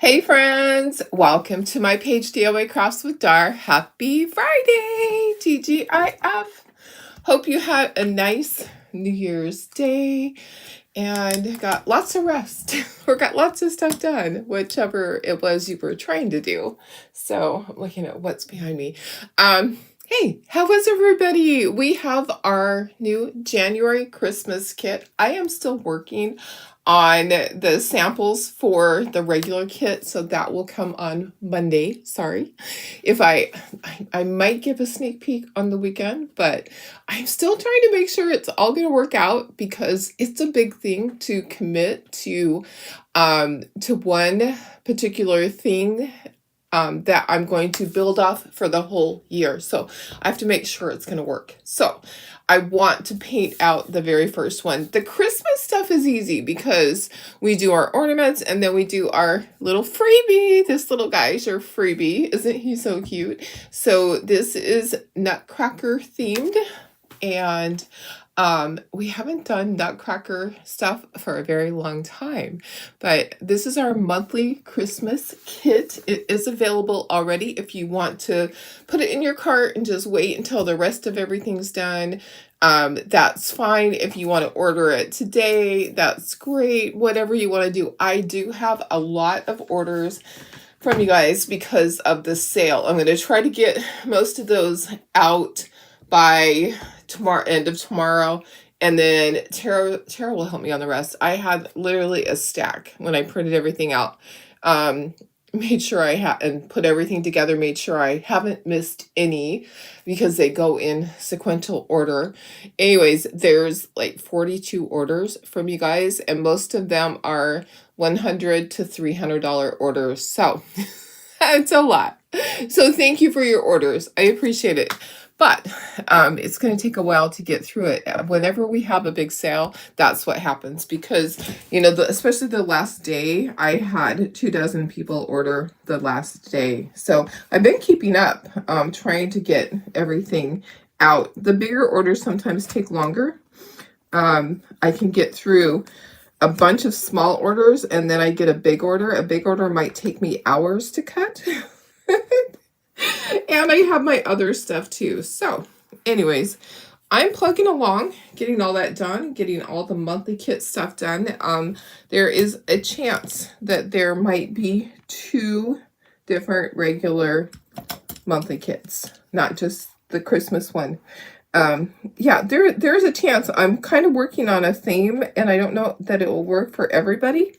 Hey friends, welcome to my page DIY Crafts with Dar. Happy Friday, TGIF. Hope you had a nice New Year's Day and got lots of rest or got lots of stuff done, whichever it was you were trying to do. So I'm looking at what's behind me. Hey, how was everybody? We have our new January Christmas kit. I am still working on the samples for the regular kit, so that will come on Monday. Sorry if I might give a sneak peek on the weekend, but I'm still trying to make sure it's all going to work out because it's a big thing to commit to one particular thing that I'm going to build off for the whole year. So I have to make sure it's going to work. So I want to paint out the very first one. The Christmas stuff is easy because we do our ornaments and then we do our little freebie. This little guy is your freebie. Isn't he so cute? So this is Nutcracker themed, and we haven't done Nutcracker stuff for a very long time, but this is our monthly Christmas kit. It is available already if you want to put it in your cart and just wait until the rest of everything's done. That's fine. If you want to order it today, that's great. Whatever you want to do. I do have a lot of orders from you guys because of the sale. I'm going to try to get most of those out by end of tomorrow, and then Tara will help me on the rest. I had literally a stack when I printed everything out. Made sure I had and put everything together, made sure I haven't missed any because they go in sequential order. Anyways, there's like 42 orders from you guys, and most of them are $100 to $300 orders. So it's a lot. So thank you for your orders. I appreciate it. But it's going to take a while to get through it. Whenever we have a big sale, that's what happens. Because, you know, especially the last day, I had 24 people order the last day. So I've been keeping up, trying to get everything out. The bigger orders sometimes take longer. I can get through a bunch of small orders, and then I get a big order. A big order might take me hours to cut. And I have my other stuff too. So anyways, I'm plugging along, getting all that done, getting all the monthly kit stuff done. There is a chance that there might be 2 different regular monthly kits, not just the Christmas one. Yeah, there's a chance. I'm kind of working on a theme, and I don't know that it will work for everybody.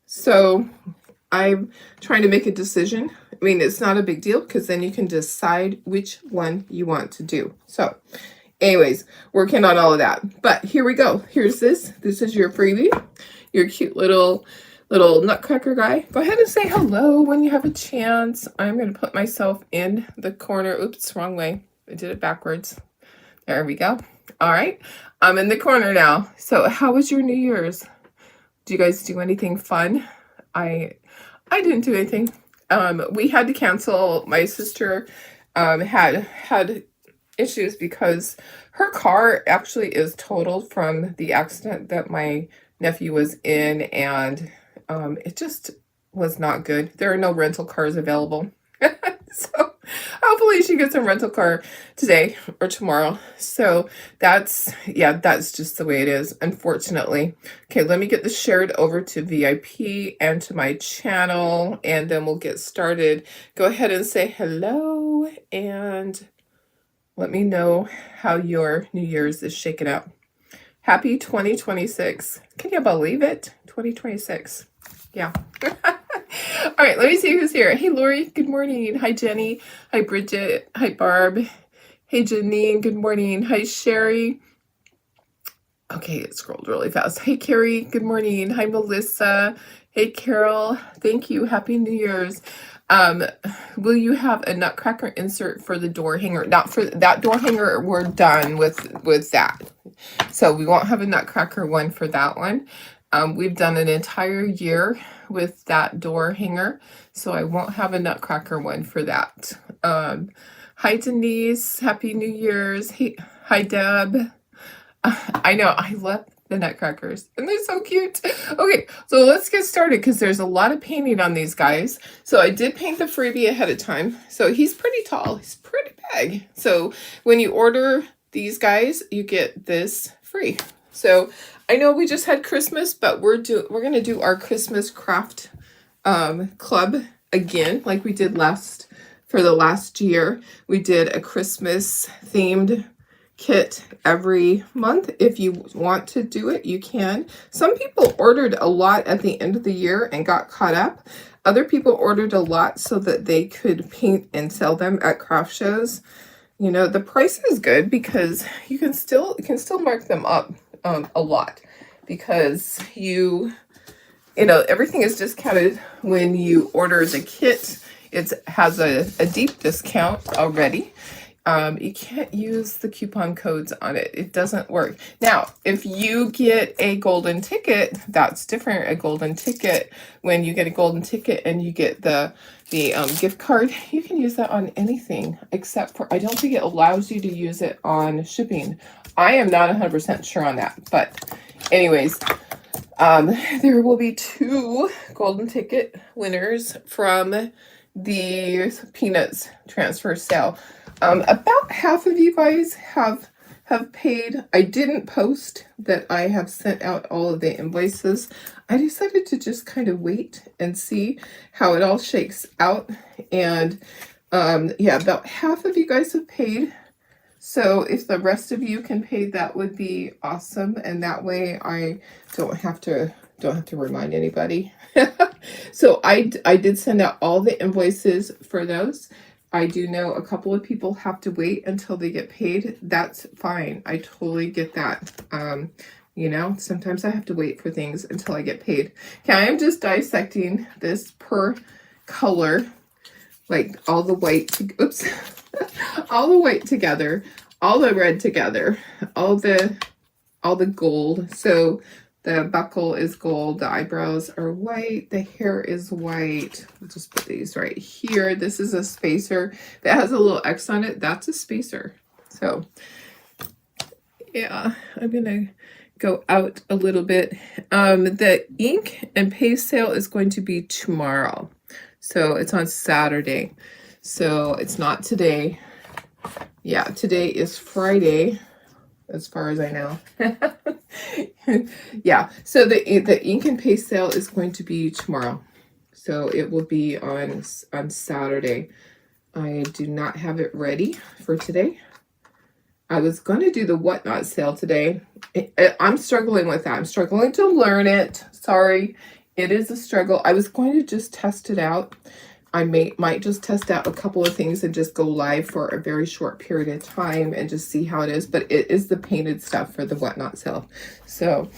So I'm trying to make a decision. I mean, it's not a big deal because then you can decide which one you want to do. So anyways, working on all of that. But here we go. Here's this. This is your freebie. Your cute little Nutcracker guy. Go ahead and say hello when you have a chance. I'm going to put myself in the corner. Oops, wrong way. I did it backwards. There we go. All right. I'm in the corner now. So how was your New Year's? Do you guys do anything fun? I didn't do anything. We had to cancel. My sister had issues because her car actually is totaled from the accident that my nephew was in, and it just was not good. There are no rental cars available. So hopefully she gets a rental car today or tomorrow. So that's just the way it is, unfortunately. Okay, let me get this shared over to VIP and to my channel, and then we'll get started. Go ahead and say hello and let me know how your New Year's is shaking up. Happy 2026. Can you believe it? 2026. Yeah. All right, let me see who's here. Hey, Lori, good morning. Hi, Jenny. Hi, Bridget. Hi, Barb. Hey, Janine, good morning. Hi, Sherry. Okay, it scrolled really fast. Hey, Carrie, good morning. Hi, Melissa. Hey, Carol. Thank you. Happy New Year's. Will you have a Nutcracker insert for the door hanger? Not for that door hanger. We're done with that. So we won't have a Nutcracker one for that one. We've done an entire year with that door hanger, so I won't have a Nutcracker one for that. Hi, Denise. Happy New Year's. Hey, hi, Deb. I know. I love the Nutcrackers, and they're so cute. Okay, so let's get started because there's a lot of painting on these guys. So I did paint the freebie ahead of time. So he's pretty tall. He's pretty big. So when you order these guys, you get this free. So I know we just had Christmas, but we're gonna do our Christmas craft club again, like we did for the last year. We did a Christmas themed kit every month. If you want to do it, you can. Some people ordered a lot at the end of the year and got caught up. Other people ordered a lot so that they could paint and sell them at craft shows. You know, the price is good because you can still mark them up a lot, because you know, everything is discounted when you order the kit. It has a deep discount already. You can't use the coupon codes on it. It doesn't work. Now, if you get a golden ticket, that's different. A golden ticket, when you get a golden ticket and you get the gift card, you can use that on anything except for, I don't think it allows you to use it on shipping. I am not 100% sure on that. But anyways, there will be 2 golden ticket winners from the Peanuts transfer sale. About half of you guys have paid. I didn't post that I have sent out all of the invoices. I decided to just kind of wait and see how it all shakes out. And yeah, about half of you guys have paid. So if the rest of you can pay, that would be awesome. And that way I don't have to remind anybody. So I did send out all the invoices for those. I do know a couple of people have to wait until they get paid. That's fine. I totally get that. You know, sometimes I have to wait for things until I get paid. Okay, I am just dissecting this per color, like all the white, oops, all the white together, all the red together, all the gold. So the buckle is gold, the eyebrows are white, the hair is white. We'll just put these right here. This is a spacer that has a little X on it. That's a spacer. So yeah, I'm gonna go out a little bit. The ink and paste sale is going to be tomorrow. So it's on Saturday. So it's not today. Yeah, today is Friday, as far as I know. Yeah, so the ink and paste sale is going to be tomorrow. So it will be on Saturday. I do not have it ready for today. I was going to do the whatnot sale today. I'm struggling with that. I'm struggling to learn it. Sorry, it is a struggle. I was going to just test it out. I might just test out a couple of things and just go live for a very short period of time and just see how it is. But it is the painted stuff for the whatnot sale. So,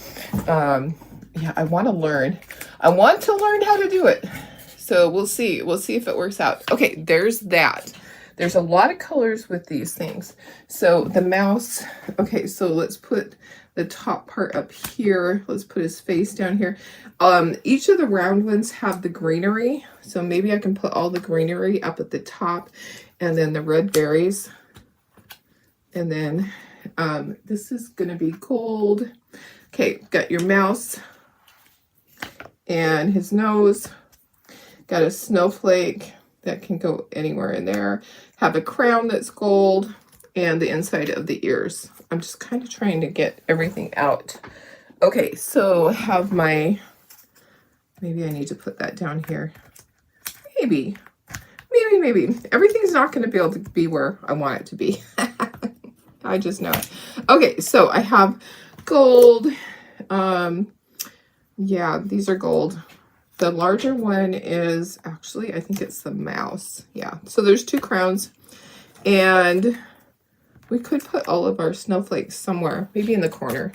yeah, I want to learn. I want to learn how to do it. So we'll see. We'll see if it works out. Okay, there's that. There's a lot of colors with these things. So the mouse, okay, so let's put the top part up here. Let's put his face down here. Each of the round ones have the greenery. So maybe I can put all the greenery up at the top, and then the red berries. And then this is gonna be gold. Okay, got your mouse and his nose. Got a snowflake that can go anywhere in there. Have a crown that's gold, and the inside of the ears. I'm just kind of trying to get everything out. Okay, so have my, maybe I need to put that down here. Maybe. Everything's not going to be able to be where I want it to be. I just know it. Okay, so I have gold. Yeah, these are gold. The larger one is actually, I think it's the mouse. Yeah, so there's 2 crowns. And we could put all of our snowflakes somewhere, maybe in the corner.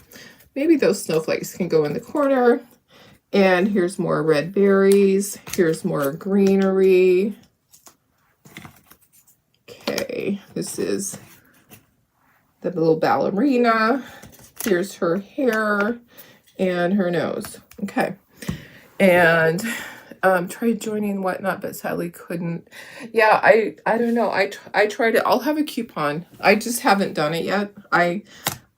Maybe those snowflakes can go in the corner. And here's more red berries. Here's more greenery. Okay, this is the little ballerina. Here's her hair and her nose. Okay. And tried joining whatnot, but sadly couldn't. Yeah, I don't know. I tried it. I'll have a coupon. I just haven't done it yet. I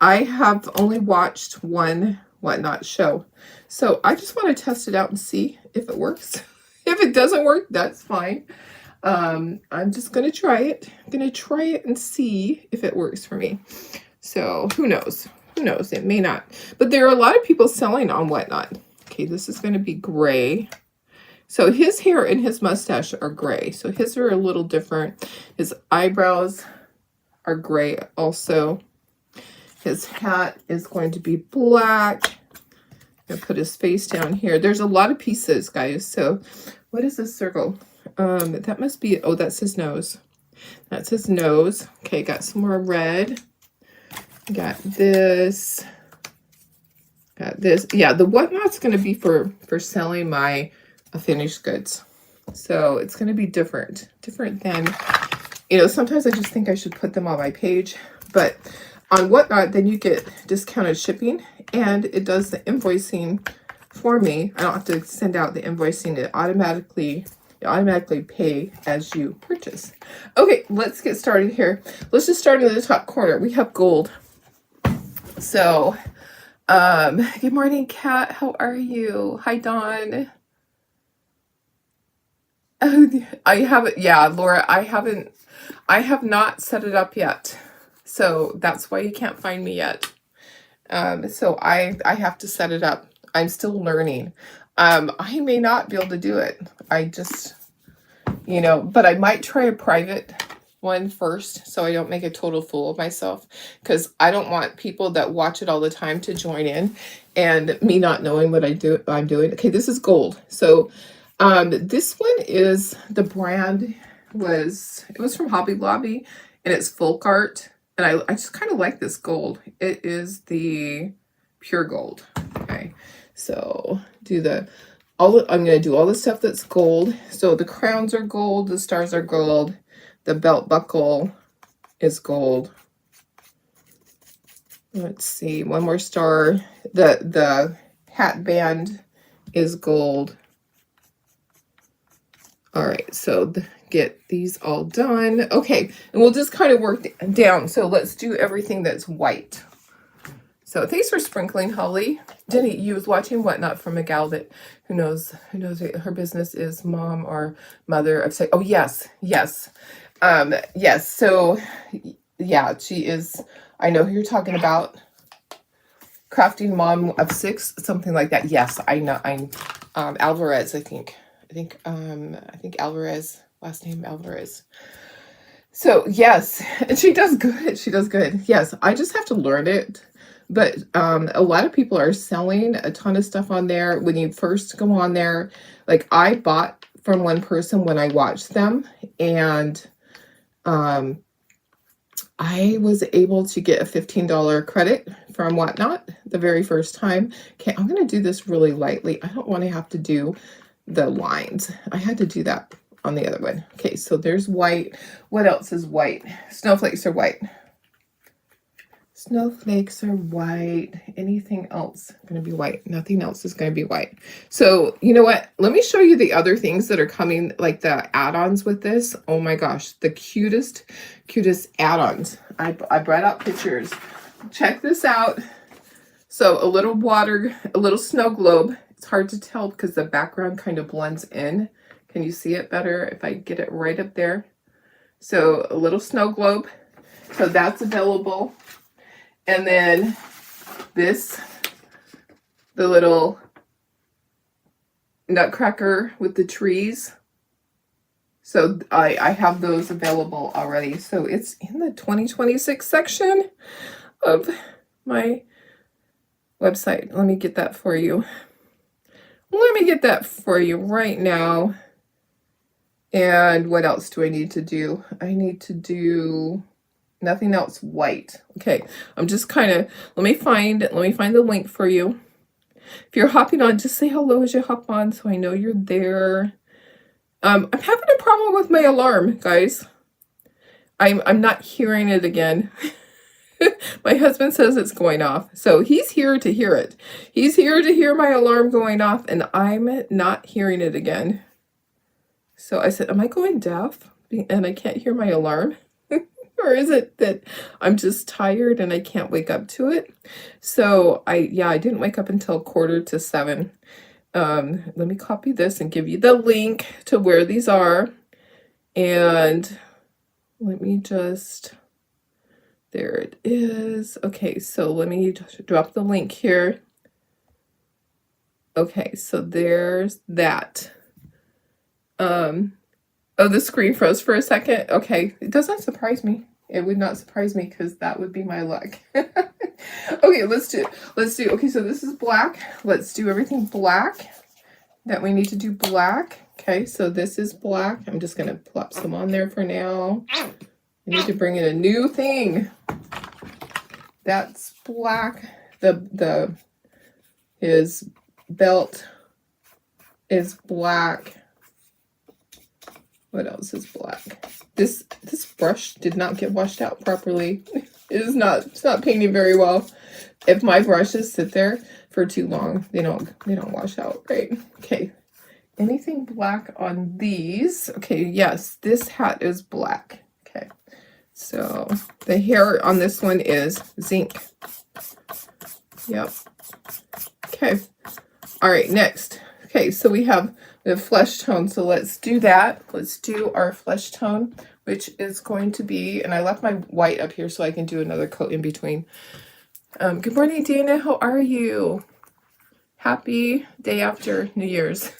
have only watched one Whatnot show. So I just want to test it out and see if it works. If it doesn't work, that's fine. I'm just going to try it. I'm going to try it and see if it works for me. So who knows? Who knows? It may not. But there are a lot of people selling on Whatnot. Okay, this is going to be gray. So his hair and his mustache are gray. So his are a little different. His eyebrows are gray also. His hat is going to be black. I'm going to put his face down here. There's a lot of pieces, guys. So what is this circle? That must be, oh, that's his nose. That's his nose. Okay, got some more red. Got this. Got this. Yeah, the Whatnot's going to be for selling my finished goods. So it's going to be different than, you know, sometimes I just think I should put them on my page, but on Whatnot, then you get discounted shipping and it does the invoicing for me. I don't have to send out the invoicing. It automatically pay as you purchase. Okay, let's get started here. Let's just start in the top corner. We have gold. So, good morning, Kat. How are you? Hi, Dawn. I haven't, yeah, Laura, I have not set it up yet. So that's why you can't find me yet. So I have to set it up. I'm still learning. I may not be able to do it. I just, you know, but I might try a private one first so I don't make a total fool of myself, because I don't want people that watch it all the time to join in and me not knowing what I'm doing. Okay, this is gold. So this one is, the brand was from Hobby Lobby, and it's Folk Art. And I just kind of like this gold. It is the pure gold. Okay, so I'm going to do all the stuff that's gold. So the crowns are gold, the stars are gold, the belt buckle is gold. Let's see, one more star. The hat band is gold. All right, so get these all done. Okay, and we'll just kind of work down. So let's do everything that's white. So thanks for sprinkling, Holly. Jenny, you was watching Whatnot from a gal that who knows her business is mom or mother of six. Oh yes. Yes. So yeah, she is. I know who you're talking about. Crafting mom of six, something like that. Yes, I know. I'm Alvarez, I think Alvarez, last name Alvarez. So yes, and she does good. She does good. Yes, I just have to learn it. But a lot of people are selling a ton of stuff on there. When you first go on there, like I bought from one person when I watched them, and I was able to get a $15 credit from Whatnot the very first time. Okay, I'm going to do this really lightly. I don't want to have to do the lines. I had to do that on the other one. Okay, so there's white. What else is white? Snowflakes are white. Snowflakes are white. Anything else going to be white? Nothing else is going to be white. So you know what? Let me show you the other things that are coming, like the add-ons with this. Oh my gosh, the cutest add-ons. I brought out pictures. Check this out. So a little snow globe. It's hard to tell because the background kind of blends in. Can you see it better if I get it right up there? So a little snow globe. So that's available. And then this, the little Nutcracker with the trees. So I have those available already. So it's in the 2026 section of my website. Let me get that for you. Let me get that for you right now. And what else do I need to do? I need to do nothing else white. Okay, I'm just kind of, let me find the link for you. If you're hopping on, just say hello as you hop on so I know you're there. I'm having a problem with my alarm, guys. I'm not hearing it again. My husband says it's going off. So he's here to hear it. He's here to hear my alarm going off, and I'm not hearing it again. So I said, am I going deaf? And I can't hear my alarm? Or is it that I'm just tired and I can't wake up to it? So I didn't wake up until 6:45. Let me copy this and give you the link to where these are. And let me just, there it is. Okay, so let me drop the link here. Okay, so there's that. Oh, the screen froze for a second. Okay, it doesn't surprise me. It would not surprise me because that would be my luck. Okay, let's do, okay, so this is black. Let's do everything black that we need to do black. Okay, so this is black. I'm just going to plop some on there for now. I need to bring in a new thing. That's black. His belt is black. What else is black? This brush did not get washed out properly. It's not painting very well. If my brushes sit there for too long, they don't wash out, right? Okay. Anything black on these? Okay, yes, this hat is black. Okay. So the hair on this one is zinc. Yep. Okay. All right, next. Okay, so we have the flesh tone. So let's do that. Let's do our flesh tone, which is going to be, and I left my white up here so I can do another coat in between. Good morning, Dana. How are you? Happy day after New Year's.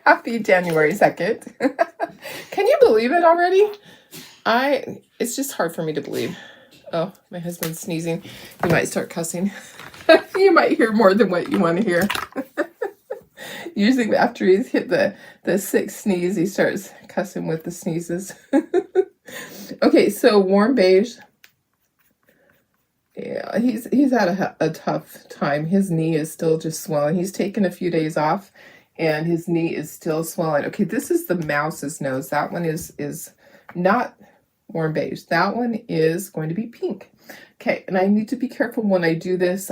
Happy January 2nd. Can you believe it already? It's just hard for me to believe. Oh, my husband's sneezing. He might start cussing. You might hear more than what you want to hear. Usually after he's hit the 6th sneeze, he starts cussing with the sneezes. Okay, so warm beige. Yeah, he's had a tough time. His knee is still just swelling. He's taken a few days off, and his knee is still swelling. Okay, this is the mouse's nose. That one is not warm beige. That one is going to be pink. Okay, and I need to be careful when I do this.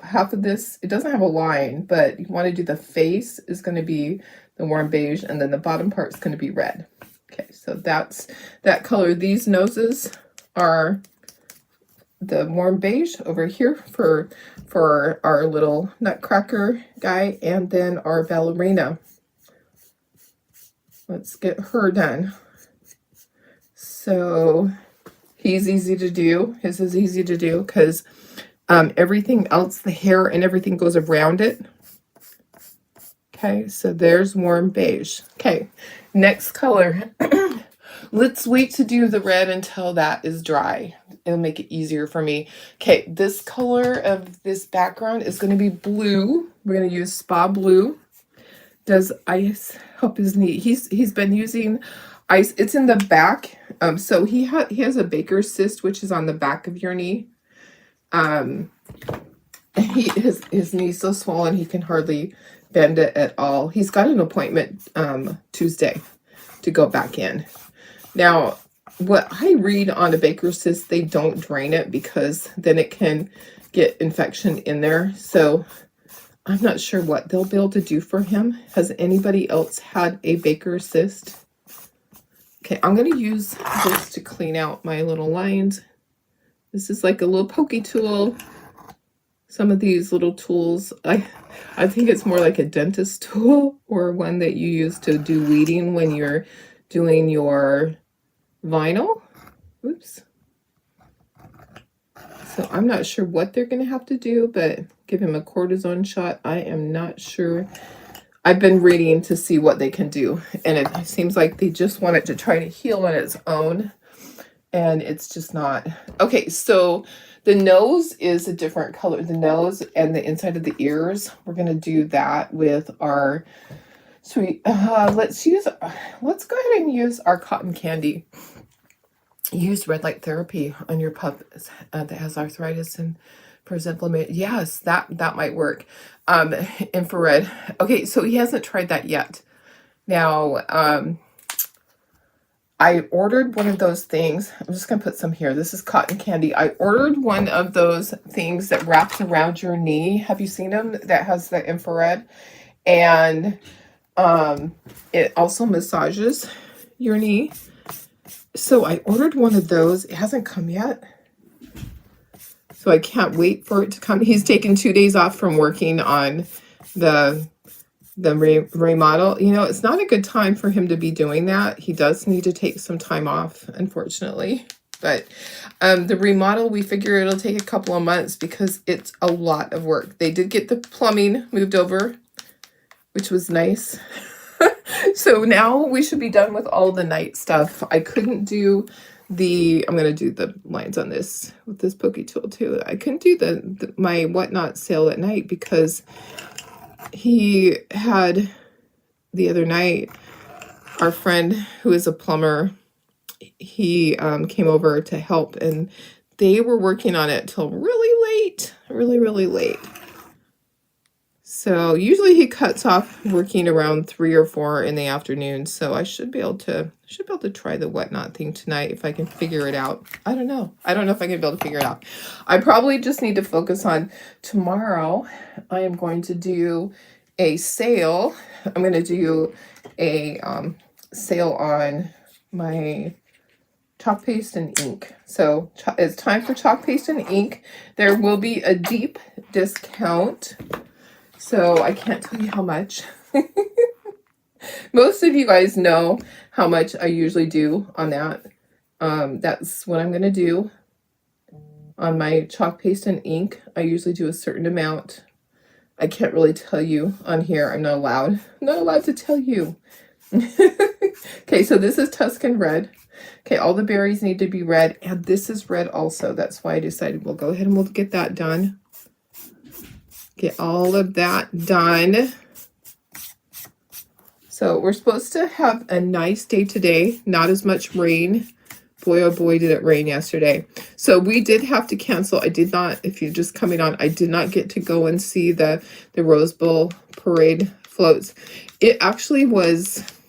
Half of this, it doesn't have a line, but you want to do the face is going to be the warm beige, and then the bottom part is going to be red. Okay, so that's that color. These noses are the warm beige over here for our little Nutcracker guy, and then our ballerina. Let's get her done. So he's easy to do. His is easy to do because everything else, the hair and everything goes around it. Okay, so there's warm beige. Okay, next color. Let's wait to do the red until that is dry. It'll make it easier for me. Okay, this color of this background is going to be blue. We're going to use Spa Blue. Does ice help his knee? He's been using ice. It's in the back. So he has a Baker's cyst, which is on the back of your knee. His knee's so swollen he can hardly bend it at all. He's got an appointment Tuesday to go back in. Now, what I read on a Baker's cyst, they don't drain it because then it can get infection in there. So I'm not sure what they'll be able to do for him. Has anybody else had a Baker's cyst? Okay, I'm going to use this to clean out my little lines. This is like a little pokey tool. Some of these little tools, I think it's more like a dentist tool or one that you use to do weeding when you're doing your vinyl. Oops. So I'm not sure what they're going to have to do, but give him a cortisone shot. I am not sure. I've been reading to see what they can do, and it seems like they just want it to try to heal on its own, and it's just not. Okay, so the nose is a different color. The nose and the inside of the ears, we're going to do that with our sweet. Let's go ahead and use our cotton candy. Use red light therapy on your pup that has arthritis and inflammation. Yes, that might work. Infrared. Okay, so he hasn't tried that yet. Now, I ordered one of those things. I'm just going to put some here. This is cotton candy. I ordered one of those things that wraps around your knee. Have you seen them? That has the infrared. And it also massages your knee. So I ordered one of those. It hasn't come yet. So I can't wait for it to come. He's taken 2 days off from working on the remodel. You know, it's not a good time for him to be doing that. He does need to take some time off, unfortunately. But the remodel, we figure it'll take a couple of months because it's a lot of work. They did get the plumbing moved over, which was nice. So now we should be done with all the night stuff. I couldn't do I'm going to do the lines on this with this pokey tool too. I couldn't do my whatnot sale at night because he had the other night, our friend who is a plumber, he came over to help, and they were working on it till really late, really late. So usually he cuts off working around 3 or 4 in the afternoon. So I should be able to try the whatnot thing tonight if I can figure it out. I don't know if I can be able to figure it out. I probably just need to focus on tomorrow. I am going to do a sale. I'm going to do a sale on my chalk paste and ink. So it's time for chalk paste and ink. There will be a deep discount. So I can't tell you how much. Most of you guys know how much I usually do on that. That's what I'm going to do on my chalk paste and ink. I usually do a certain amount. I can't really tell you on here. I'm not allowed to tell you. Okay, so this is Tuscan red. Okay, all the berries need to be red, and this is red also. That's why I decided we'll go ahead and we'll get that done. Get all of that done. So we're supposed to have a nice day today. Not as much rain. Boy, oh boy, did it rain yesterday. So we did have to cancel. I did not, if you're just coming on, I did not get to go and see the Rose Bowl parade floats. It actually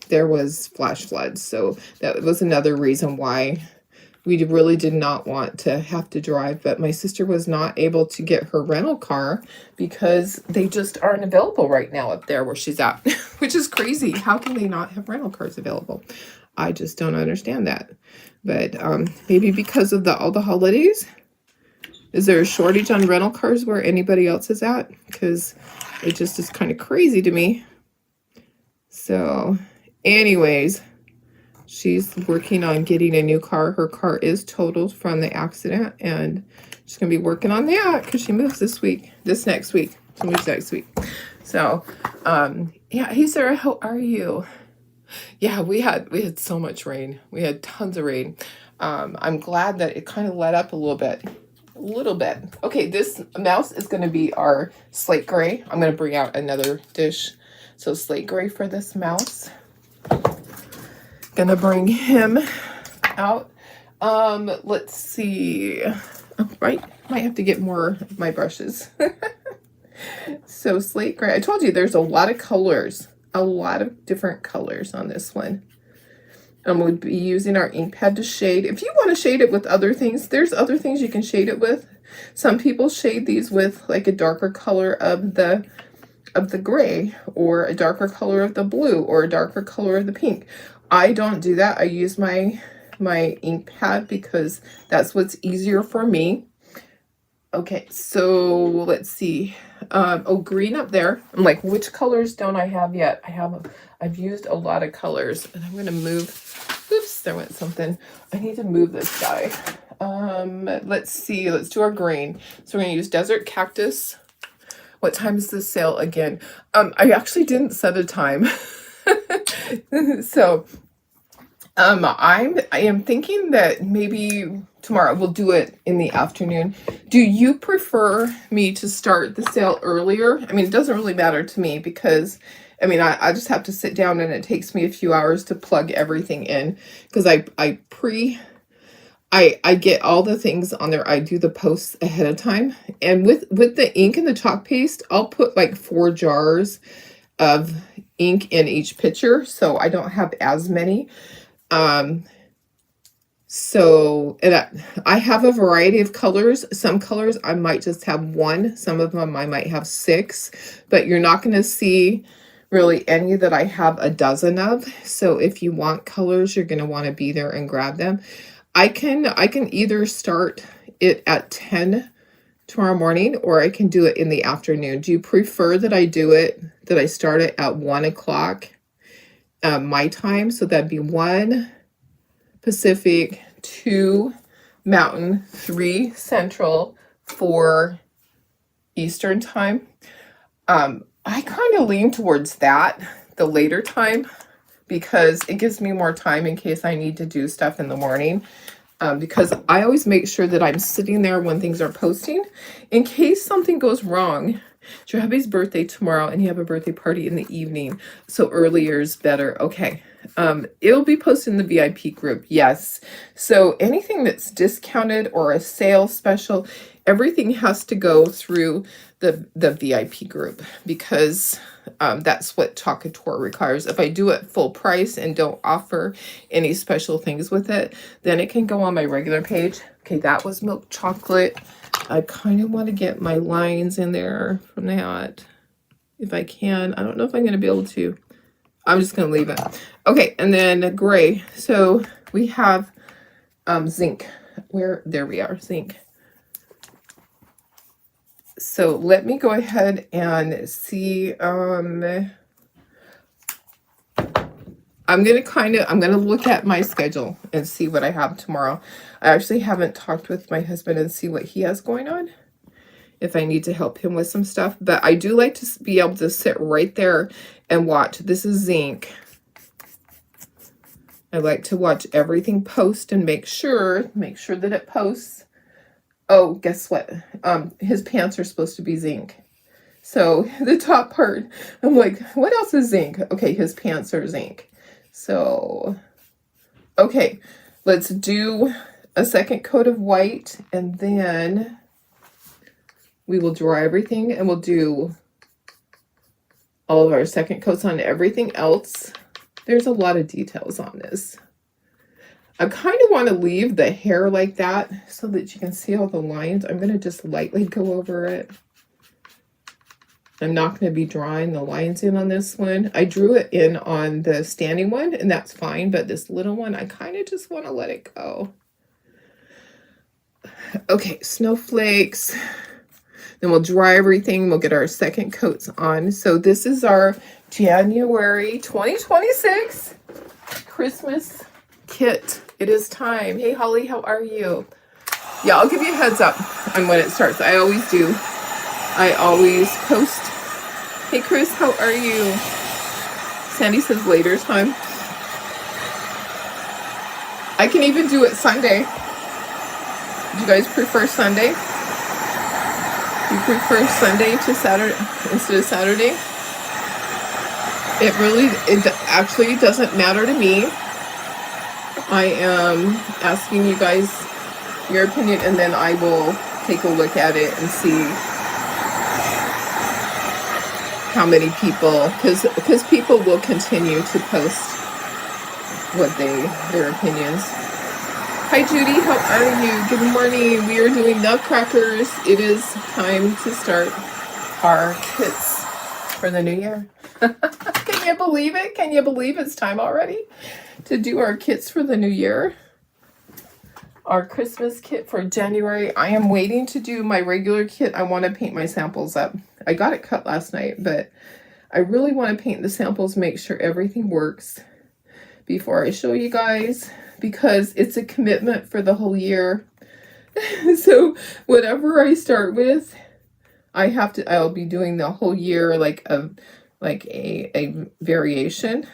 there was flash floods. So that was another reason why we really did not want to have to drive, but my sister was not able to get her rental car because they just aren't available right now up there where she's at, which is crazy. How can they not have rental cars available? I just don't understand that. But maybe because of all the holidays. Is there a shortage on rental cars where anybody else is at? Because it just is kind of crazy to me. So anyways, she's working on getting a new car. Her car is totaled from the accident, and she's going to be working on that because she moves next week. She moves next week. So, yeah. Hey, Sarah, how are you? Yeah, we had so much rain. We had tons of rain. I'm glad that it kind of let up a little bit. Okay, this mouse is going to be our slate gray. I'm going to bring out another dish. So slate gray for this mouse. Gonna bring him out. Let's see. Oh, right, might have to get more of my brushes. So slate gray. I told you there's a lot of colors, a lot of different colors on this one. And we'll be using our ink pad to shade. If you want to shade it with other things, there's other things you can shade it with. Some people shade these with like a darker color of the gray, or a darker color of the blue, or a darker color of the pink. I don't do that. I use my ink pad because that's what's easier for me. Okay, so let's see. Oh, green up there. I'm like, which colors don't I have yet? I've used a lot of colors, and I'm gonna move. Oops, there went something. I need to move this guy. Let's see. Let's do our green. So we're gonna use Desert Cactus. What time is this sale again? I actually didn't set a time. So I am thinking that maybe tomorrow we'll do it in the afternoon. Do you prefer me to start the sale earlier? I mean, it doesn't really matter to me because I mean, I just have to sit down and it takes me a few hours to plug everything in because I get all the things on there. I do the posts ahead of time. And with the ink and the chalk paste, I'll put like 4 jars of ink in each picture. So I don't have as many. So I have a variety of colors. Some colors I might just have 1. Some of them I might have 6. But you're not going to see really any that I have a dozen of. So if you want colors, you're going to want to be there and grab them. I can either start it at 10 tomorrow morning, or I can do it in the afternoon. Do you prefer that I start it at 1 o'clock my time? So that'd be 1 Pacific, 2 Mountain, 3 Central, 4 Eastern time. I kind of lean towards that, the later time, because it gives me more time in case I need to do stuff in the morning. Because I always make sure that I'm sitting there when things are posting in case something goes wrong. It's your hubby's birthday tomorrow and you have a birthday party in the evening, so earlier is better. Okay. It'll be posted in the VIP group. Yes. So anything that's discounted or a sale special, everything has to go through the VIP group, because that's what Talkator requires. If I do it full price and don't offer any special things with it, then it can go on my regular page. Okay, that was milk chocolate. I kind of want to get my lines in there from that if I can. I don't know if I'm going to be able to. I'm just going to leave it. Okay, and then gray. So we have zinc. There we are, zinc. So let me go ahead and see. I'm going to look at my schedule and see what I have tomorrow. I actually haven't talked with my husband and see what he has going on, if I need to help him with some stuff. But I do like to be able to sit right there and watch. This is zinc. I like to watch everything post and make sure that it posts. Oh, guess what? His pants are supposed to be zinc. So the top part, I'm like, what else is zinc? Okay, his pants are zinc. So, okay, let's do a second coat of white, and then we will dry everything, and we'll do all of our second coats on everything else. There's a lot of details on this. I kind of want to leave the hair like that so that you can see all the lines. I'm going to just lightly go over it. I'm not going to be drawing the lines in on this one. I drew it in on the standing one, and that's fine. But this little one, I kind of just want to let it go. Okay, snowflakes. Then we'll dry everything. We'll get our second coats on. So this is our January 2026 Christmas kit. It is time. Hey, Holly, how are you? Yeah, I'll give you a heads up on when it starts. I always do. I always post. Hey, Chris, how are you? Sandy says later time. I can even do it Sunday. Do you guys prefer Sunday? You prefer Sunday to Saturday instead of Saturday? It actually doesn't matter to me. I am asking you guys your opinion, and then I will take a look at it and see how many people, because people will continue to post their opinions. Hi Judy, how are you? Good morning. We are doing Nutcrackers. It is time to start our kits for the new year. Can you believe it? Can you believe it's time already to do our kits for the new year? Our Christmas kit for January. I am waiting to do my regular kit. I want to paint my samples up. I got it cut last night, but I really want to paint the samples, make sure everything works before I show you guys, because it's a commitment for the whole year. So whatever I start with, I'll be doing the whole year like a variation.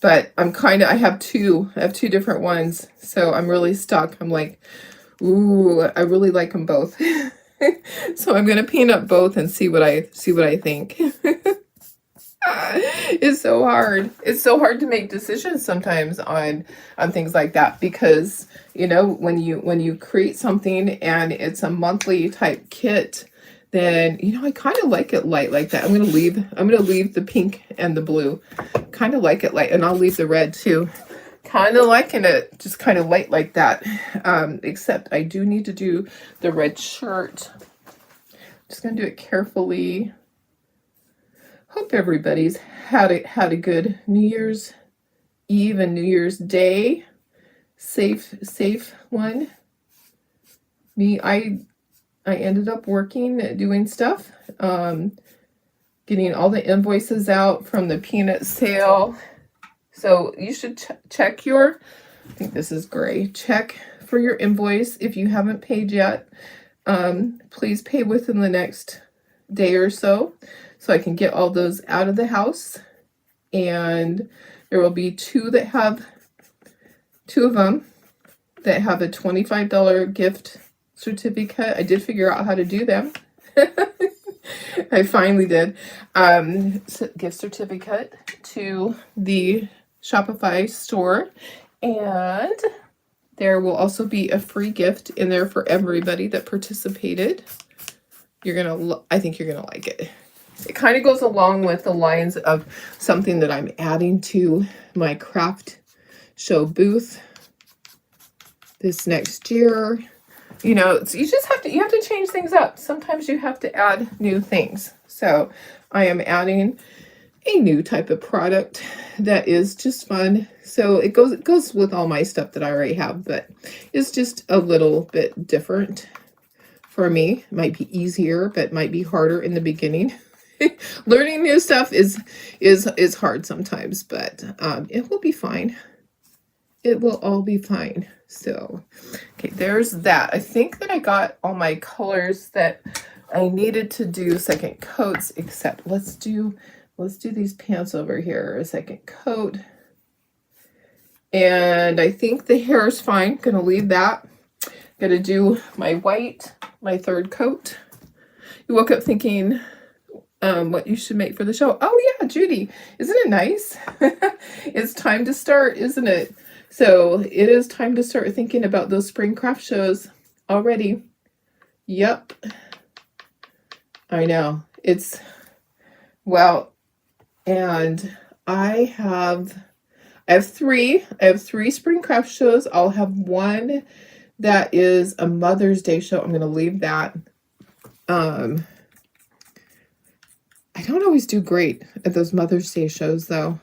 But I have two different ones, so I'm really stuck. I'm like, ooh, I really like them both. So I'm gonna paint up both and see what I think. It's so hard. It's so hard to make decisions sometimes on things like that, because when you create something and it's a monthly type kit, then I kind of like it light like that. I'm gonna leave the pink and the blue. Kind of like it light, and I'll leave the red too. Kind of liking it just kind of light like that. Except I do need to do the red shirt. Just gonna do it carefully. Hope everybody's had a good New Year's Eve and New Year's Day. Safe one. I ended up working, doing stuff, getting all the invoices out from the peanut sale. So you should check your, I think this is gray, check for your invoice if you haven't paid yet. Please pay within the next day or so I can get all those out of the house. And there will be two of them that have a $25 gift certificate. I did figure out how to do them. I finally did. Gift certificate to the Shopify store, and there will also be a free gift in there for everybody that participated. I think you're gonna like it. It kind of goes along with the lines of something that I'm adding to my craft show booth this next year. You know, so you have to change things up. Sometimes you have to add new things. So I am adding a new type of product that is just fun. So it goes with all my stuff that I already have, but it's just a little bit different for me. It might be easier, but might be harder in the beginning. Learning new stuff is hard sometimes, but it will be fine. It will all be fine. So, okay, there's that. I think that I got all my colors that I needed to do second coats, except let's do these pants over here, a second coat. And I think the hair is fine. Gonna leave that. Gonna do my white, my third coat. You woke up thinking what you should make for the show. Oh yeah, Judy, isn't it nice? It's time to start, isn't it? So it is time to start thinking about those spring craft shows already. Yep. I know. And I have 3 spring craft shows. I'll have one that is a Mother's Day show. I'm going to leave that. I don't always do great at those Mother's Day shows though,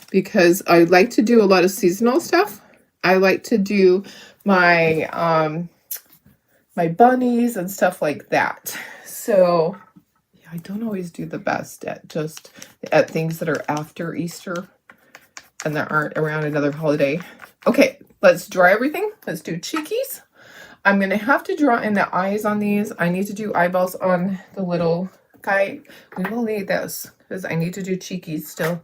because I like to do a lot of seasonal stuff. I like to do my my bunnies and stuff like that. So yeah, I don't always do the best at things that are after Easter and that aren't around another holiday. Okay, let's draw everything. Let's do cheekies. I'm going to have to draw in the eyes on these. I need to do eyeballs on the little guy. We will need this because I need to do cheekies still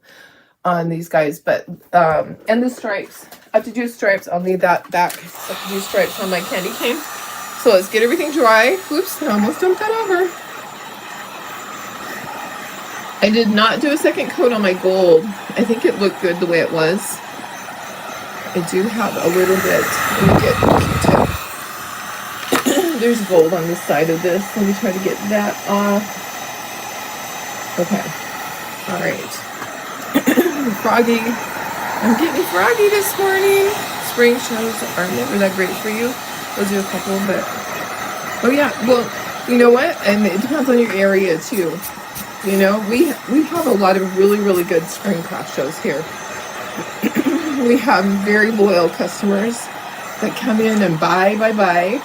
on these guys. But, and the stripes. I have to do stripes. I'll need that back. I have to do stripes on my candy cane. So let's get everything dry. Oops, I almost dumped that over. I did not do a second coat on my gold. I think it looked good the way it was. I do have a little bit. Let me get a Q-tip. There's gold on the side of this. Let me try to get that off. Okay. All right. Froggy. I'm getting froggy this morning. Spring shows are never that great for you. We'll do a couple, but oh yeah. Well, you know what? And it depends on your area too. You know, we have a lot of really, really good spring craft shows here. We have very loyal customers that come in and buy.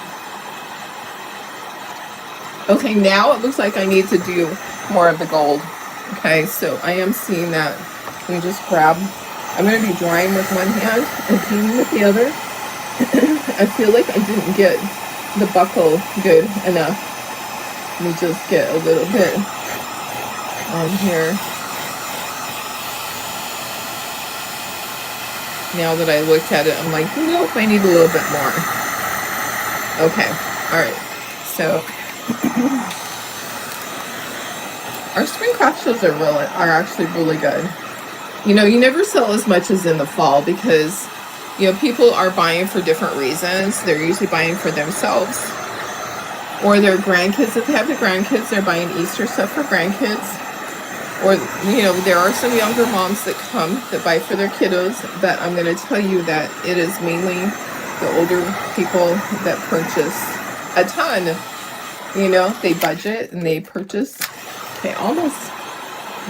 Okay, now it looks like I need to do more of the gold. Okay, so I am seeing that. Let me just grab. I'm going to be drawing with one hand and painting with the other. I feel like I didn't get the buckle good enough. Let me just get a little bit on here. Now that I looked at it, I'm like, nope, I need a little bit more. Okay, all right. So our spring craft shows are actually really good. You know, you never sell as much as in the fall because, you know, people are buying for different reasons. They're usually buying for themselves or their grandkids. If they have the grandkids, they're buying Easter stuff for grandkids. Or, you know, there are some younger moms that come that buy for their kiddos, but I'm going to tell you that it is mainly the older people that purchase a ton. You know, they budget and they purchase. Okay, almost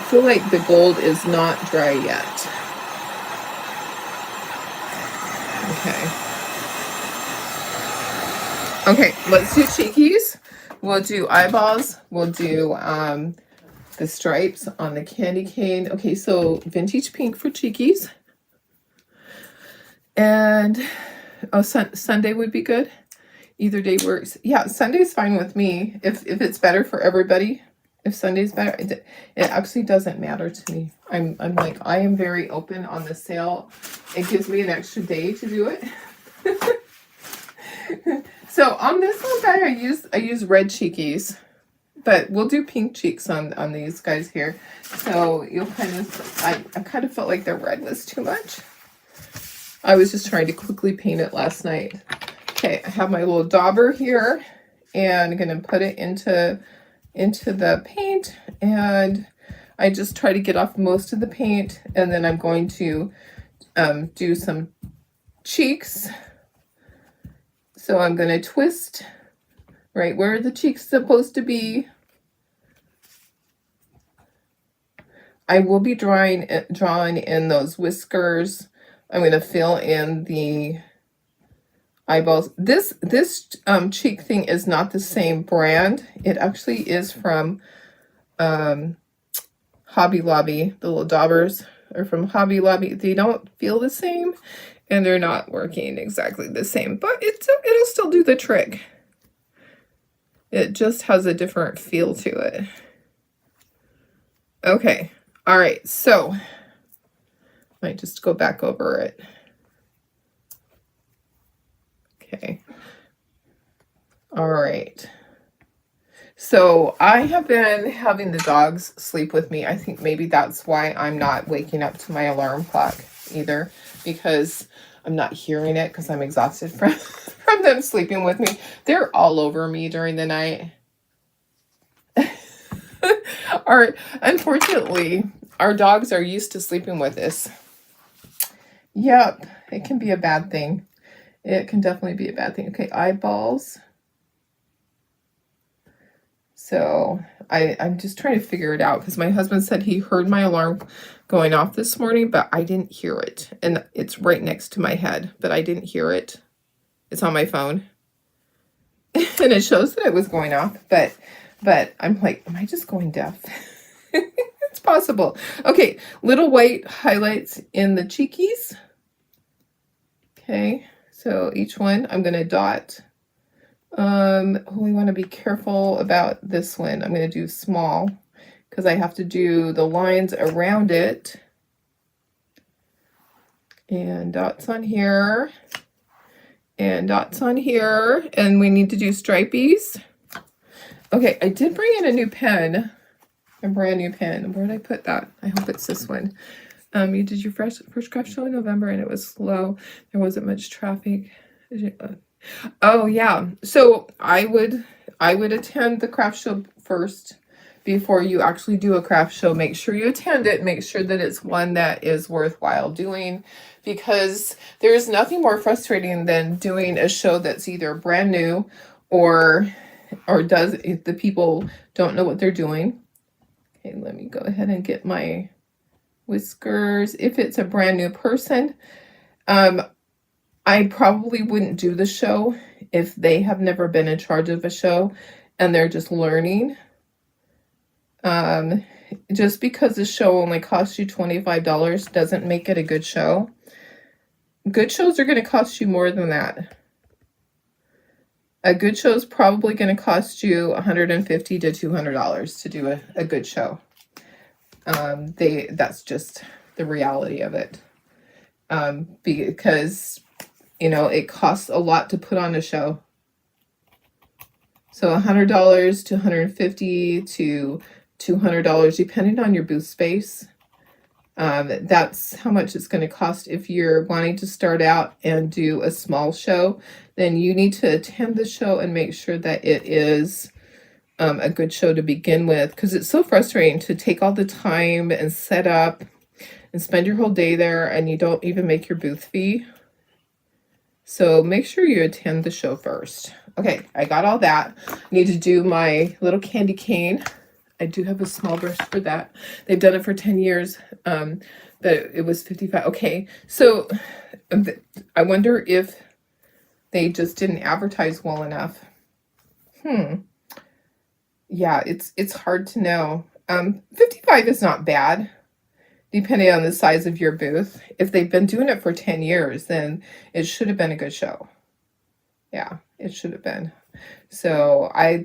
feel like the gold is not dry yet. Okay. Okay, let's do cheekies. We'll do eyeballs. We'll do the stripes on the candy cane. Okay, so vintage pink for cheekies. And oh, Sunday would be good. Either day works. Yeah, Sunday's fine with me. If it's better for everybody. If Sunday's better, it actually doesn't matter to me. I'm like, I am very open on the sale. It gives me an extra day to do it. So on this one guy, I use red cheekies, but we'll do pink cheeks on these guys here. So you'll kind of, I kind of felt like the red was too much. I was just trying to quickly paint it last night. Okay, I have my little dauber here, and I'm gonna put it into the paint, and I just try to get off most of the paint, and then I'm going to do some cheeks. So I'm going to twist right where the cheek's supposed to be. I will be drawing in those whiskers. I'm going to fill in the eyeballs. This cheek thing is not the same brand. It actually is from Hobby Lobby. The little daubers are from Hobby Lobby. They don't feel the same, and they're not working exactly the same, but it'll still do the trick. It just has a different feel to it. Okay. All right. So might just go back over it. Okay. All right. So I have been having the dogs sleep with me. I think maybe that's why I'm not waking up to my alarm clock either, because I'm not hearing it because I'm exhausted from them sleeping with me. They're all over me during the night. Unfortunately, our dogs are used to sleeping with us. Yep, it can be a bad thing. It can definitely be a bad thing. Okay, eyeballs. So I'm just trying to figure it out because my husband said he heard my alarm going off this morning, but I didn't hear it. And it's right next to my head, but I didn't hear it. It's on my phone. And it shows that it was going off, but I'm like, am I just going deaf? It's possible. Okay, little white highlights in the cheekies. Okay, so each one I'm going to dot. We want to be careful about this one. I'm going to do small because I have to do the lines around it. And dots on here. And dots on here. And we need to do stripies. Okay, I did bring in a new pen. A brand new pen. Where did I put that? I hope it's this one. You did your first craft show in November and it was slow. There wasn't much traffic. Oh yeah. So I would attend the craft show first before you actually do a craft show. Make sure you attend it. Make sure that it's one that is worthwhile doing, because there's nothing more frustrating than doing a show that's either brand new or does, if the people don't know what they're doing. Okay, let me go ahead and get my whiskers. If it's a brand new person, I probably wouldn't do the show if they have never been in charge of a show and they're just learning. Just because the show only costs you $25 doesn't make it a good show. Good shows are going to cost you more than that. A good show is probably going to cost you $150 to $200 to do a good show. That's just the reality of it. Because, you know, it costs a lot to put on a show. So $100 to $150 to $200, depending on your booth space. That's how much it's going to cost. If you're wanting to start out and do a small show, then you need to attend the show and make sure that it is a good show to begin with, because it's so frustrating to take all the time and set up and spend your whole day there and you don't even make your booth fee. So make sure you attend the show first. Okay, I got all that. I need to do my little candy cane I do have a small brush for that. They've done it for 10 years, but it was 55. Okay, so I wonder if they just didn't advertise well enough. Yeah, it's hard to know. 55 is not bad, depending on the size of your booth. If they've been doing it for 10 years, then it should have been a good show. Yeah, it should have been. So I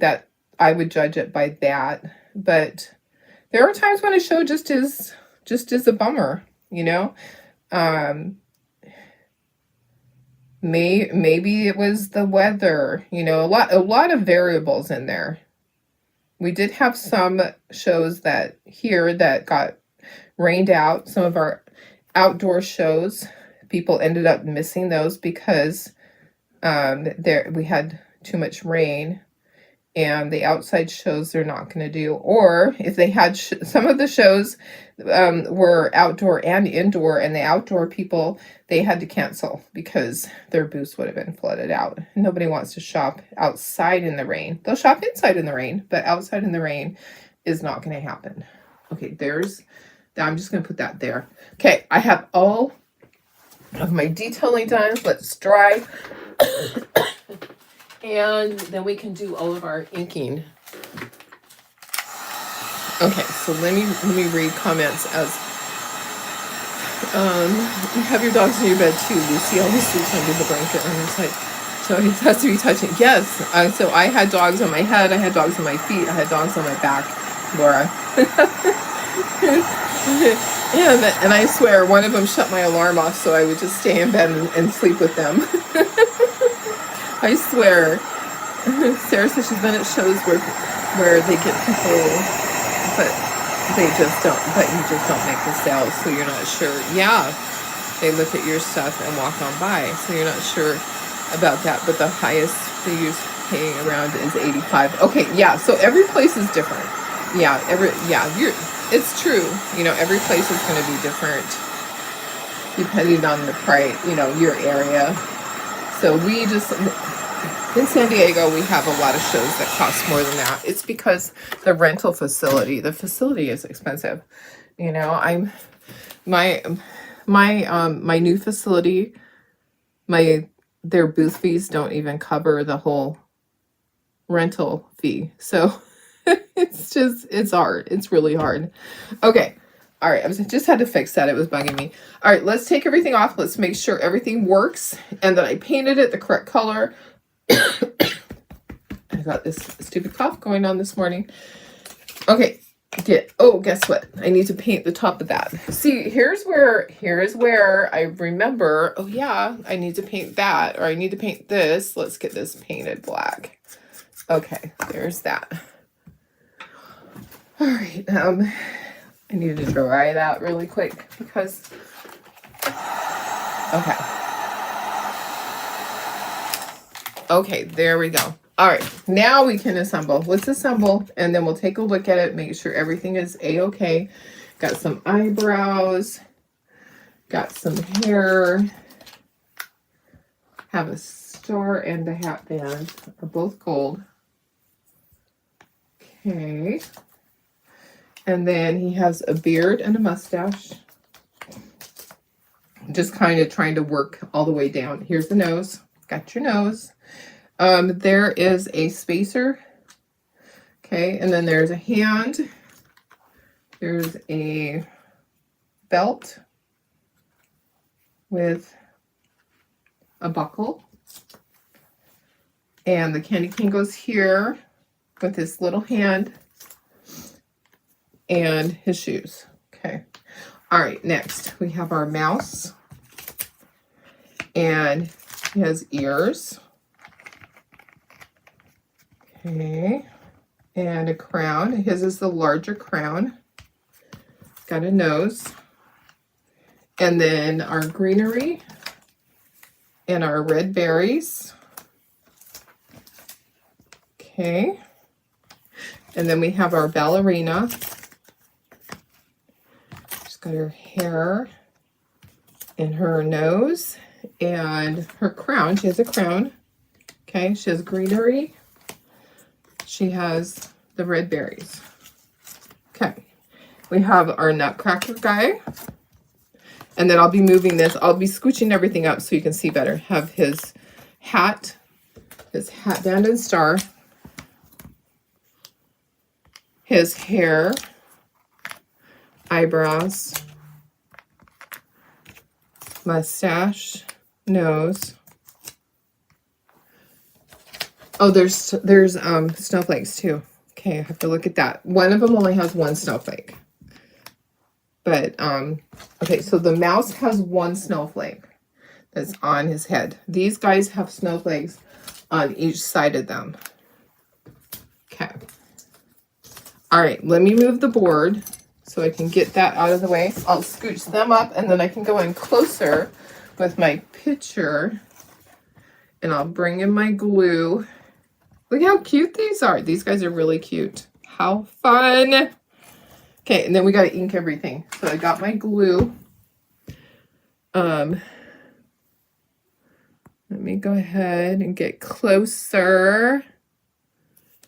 would judge it by that. But there are times when a show just is a bummer, you know. Maybe it was the weather, you know, a lot of variables in there. We did have some shows that got rained out. Some of our outdoor shows, people ended up missing those because we had too much rain, and the outside shows they're not going to do. Or if they had some of the shows were outdoor and indoor, and the outdoor people, they had to cancel because their booths would have been flooded out. Nobody wants to shop outside in the rain. They'll shop inside in the rain, but outside in the rain is not going to happen. Okay, I'm just going to put that there. Okay, I have all of my detailing done. Let's dry. And then we can do all of our inking. Okay, so let me read comments as you have your dogs in your bed too. Lucy always sleeps under the blanket on her side, so it has to be touching. Yes, so I had dogs on my head, I had dogs on my feet, I had dogs on my back, Laura. and I swear one of them shut my alarm off, so I would just stay in bed and sleep with them. I swear. Sarah says she's been at shows where they get people, but you just don't make the sales, so you're not sure. Yeah, they look at your stuff and walk on by, so you're not sure about that. But the highest they use paying around is 85. Okay, yeah. So every place is different. Yeah, it's true. You know, every place is going to be different depending on the price. You know, your area. So in San Diego, we have a lot of shows that cost more than that. It's because the facility is expensive. You know, my new facility, their booth fees don't even cover the whole rental fee. So it's hard. It's really hard. Okay. All right. Just had to fix that. It was bugging me. All right. Let's take everything off. Let's make sure everything works and that I painted it the correct color. I got this stupid cough going on this morning. Okay. Guess what? I need to paint the top of that. See, here's where I remember, oh yeah, I need to paint that, or I need to paint this. Let's get this painted black. Okay, there's that. All right, I need to dry that really quick because, okay, there we go. All right, now we can assemble. Let's assemble, and then we'll take a look at it, make sure everything is A-okay. Got some eyebrows, got some hair, have a star and a hat band, are both gold. Okay. And then he has a beard and a mustache. Just kind of trying to work all the way down. Here's the nose. Got your nose. There is a spacer. Okay, and then there's a hand. There's a belt with a buckle. And the candy cane goes here with his little hand and his shoes. Okay. All right, next we have our mouse. And he has ears. Okay, and a crown. His is the larger crown. Got a nose. And then our greenery and our red berries. Okay. And then we have our ballerina. She's got her hair and her nose and her crown. She has a crown. Okay, she has greenery. She has the red berries. Okay. We have our Nutcracker guy. And then I'll be moving this. I'll be scooching everything up so you can see better. Have his hat band and star. His hair. Eyebrows. Mustache. Nose. Oh, there's snowflakes too. Okay, I have to look at that. One of them only has one snowflake. But, okay, so the mouse has one snowflake that's on his head. These guys have snowflakes on each side of them. Okay. All right, let me move the board so I can get that out of the way. I'll scooch them up, and then I can go in closer with my picture. And I'll bring in my glue. Look how cute these are. These guys are really cute. How fun. Okay, and then we got to ink everything. So I got my glue. Let me go ahead and get closer.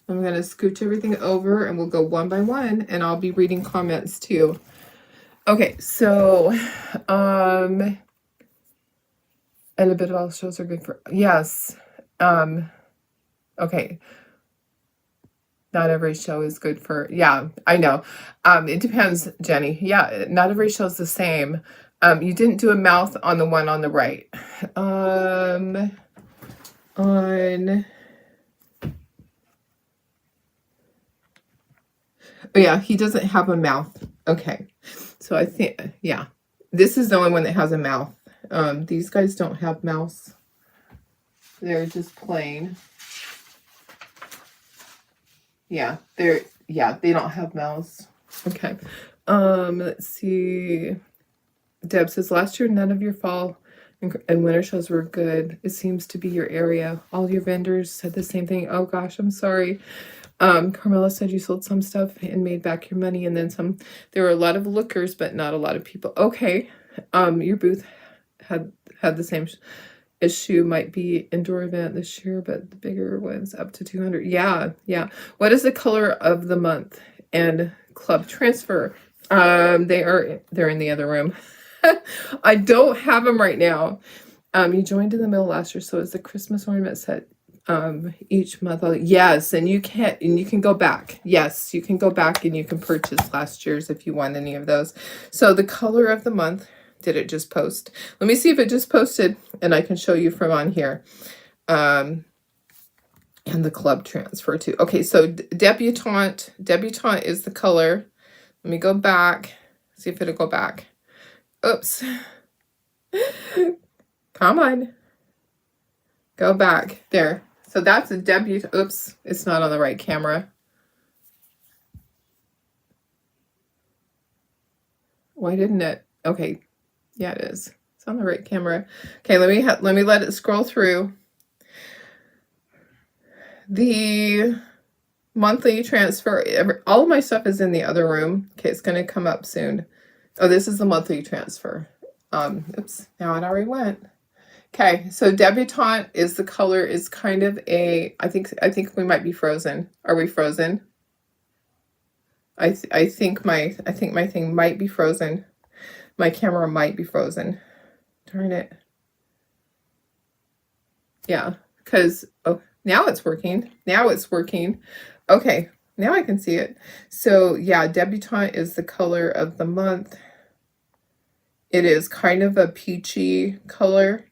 I'm going to scooch everything over and we'll go one by one, and I'll be reading comments too. Okay, so, and a bit of all shows are good for, yes. Okay. Not every show is good for, yeah, I know. It depends, Jenny. Yeah, not every show is the same. You didn't do a mouth on the one on the right. Oh yeah, he doesn't have a mouth. Okay. So I think, yeah, this is the only one that has a mouth. These guys don't have mouths. They're just plain. Yeah, they don't have mouths. Okay. Let's see. Deb says, last year, none of your fall and winter shows were good. It seems to be your area. All your vendors said the same thing. Oh gosh, I'm sorry. Carmela said you sold some stuff and made back your money and then some. There were a lot of lookers, but not a lot of people. Okay. Your booth had the same issue. Might be indoor event this year, but the bigger ones up to 200. Yeah. What is the color of the month and club transfer? They're in the other room. I don't have them right now. You joined in the middle last year, so it's the Christmas ornament set. Each month. Yes, and you can go back. Yes, you can go back and you can purchase last year's if you want any of those. So the color of the month. Did it just post? Let me see if it just posted, and I can show you from on here. And the club transfer too. Okay, so debutante is the color. Let me go back. See if it'll go back. Oops. Come on. Go back. There. So that's a debut. Oops. It's not on the right camera. Why didn't it? Okay. Yeah, it is. It's on the right camera. Okay, let me let it scroll through. The monthly transfer. All of my stuff is in the other room. Okay, it's going to come up soon. Oh, this is the monthly transfer. Oops. Now it already went. Okay, so debutante is the color is kind of a. I think we might be frozen. Are we frozen? I think my thing might be frozen. My camera might be frozen. Darn it. Yeah, because, oh, now it's working. Now it's working. Okay, now I can see it. So, yeah, debutante is the color of the month. It is kind of a peachy color.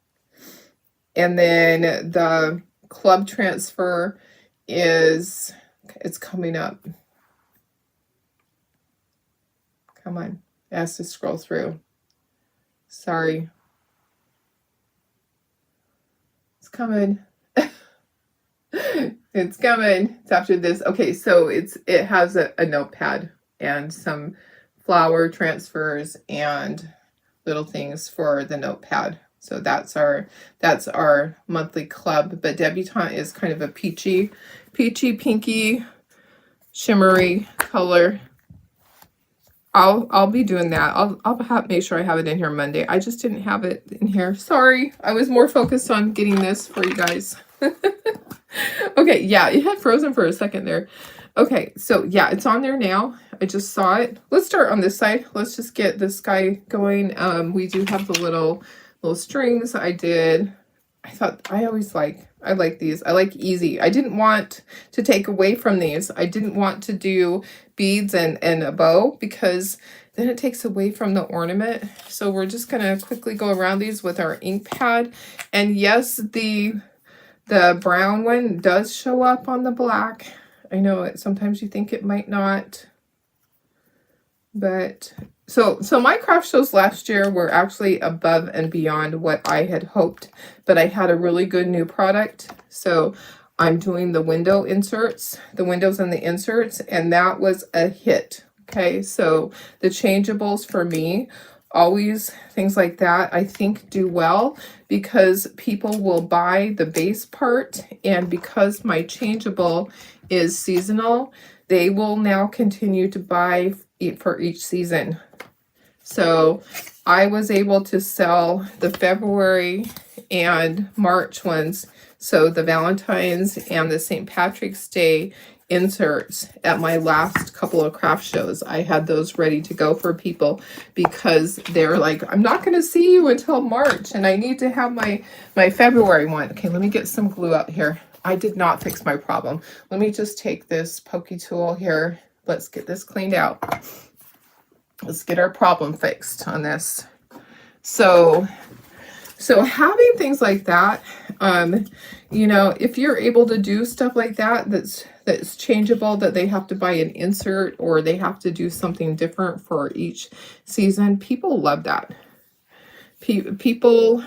And then the club transfer it's coming up. Come on. It has to scroll through. Sorry. It's coming. It's coming. It's after this. Okay, so it has a notepad and some flower transfers and little things for the notepad. So that's our monthly club. But debutante is kind of a peachy, pinky, shimmery color. I'll be doing that. I'll make sure I have it in here Monday. I just didn't have it in here. Sorry. I was more focused on getting this for you guys. Okay, yeah, it had frozen for a second there. Okay, so yeah, it's on there now. I just saw it. Let's start on this side. Let's just get this guy going. We do have the little strings I did. I like these. I like easy. I didn't want to take away from these. I didn't want to do beads and a bow because then it takes away from the ornament. So we're just gonna quickly go around these with our ink pad. And yes, the brown one does show up on the black. I know it, sometimes you think it might not. But so my craft shows last year were actually above and beyond what I had hoped, but I had a really good new product. So I'm doing the window inserts, the windows and the inserts, and that was a hit. Okay, so the changeables for me, always things like that, I think do well because people will buy the base part, and because my changeable is seasonal, they will now continue to buy for each season. So I was able to sell the February and March ones, so the Valentine's and the St. Patrick's Day inserts at my last couple of craft shows. I had those ready to go for people because they're like, I'm not going to see you until March and I need to have my February one. Okay, let me get some glue out here. I did not fix my problem. Let me just take this pokey tool here. Let's get this cleaned out. Let's get our problem fixed on this. So having things like that, you know, if you're able to do stuff like that, that's changeable, that they have to buy an insert or they have to do something different for each season, people love that. People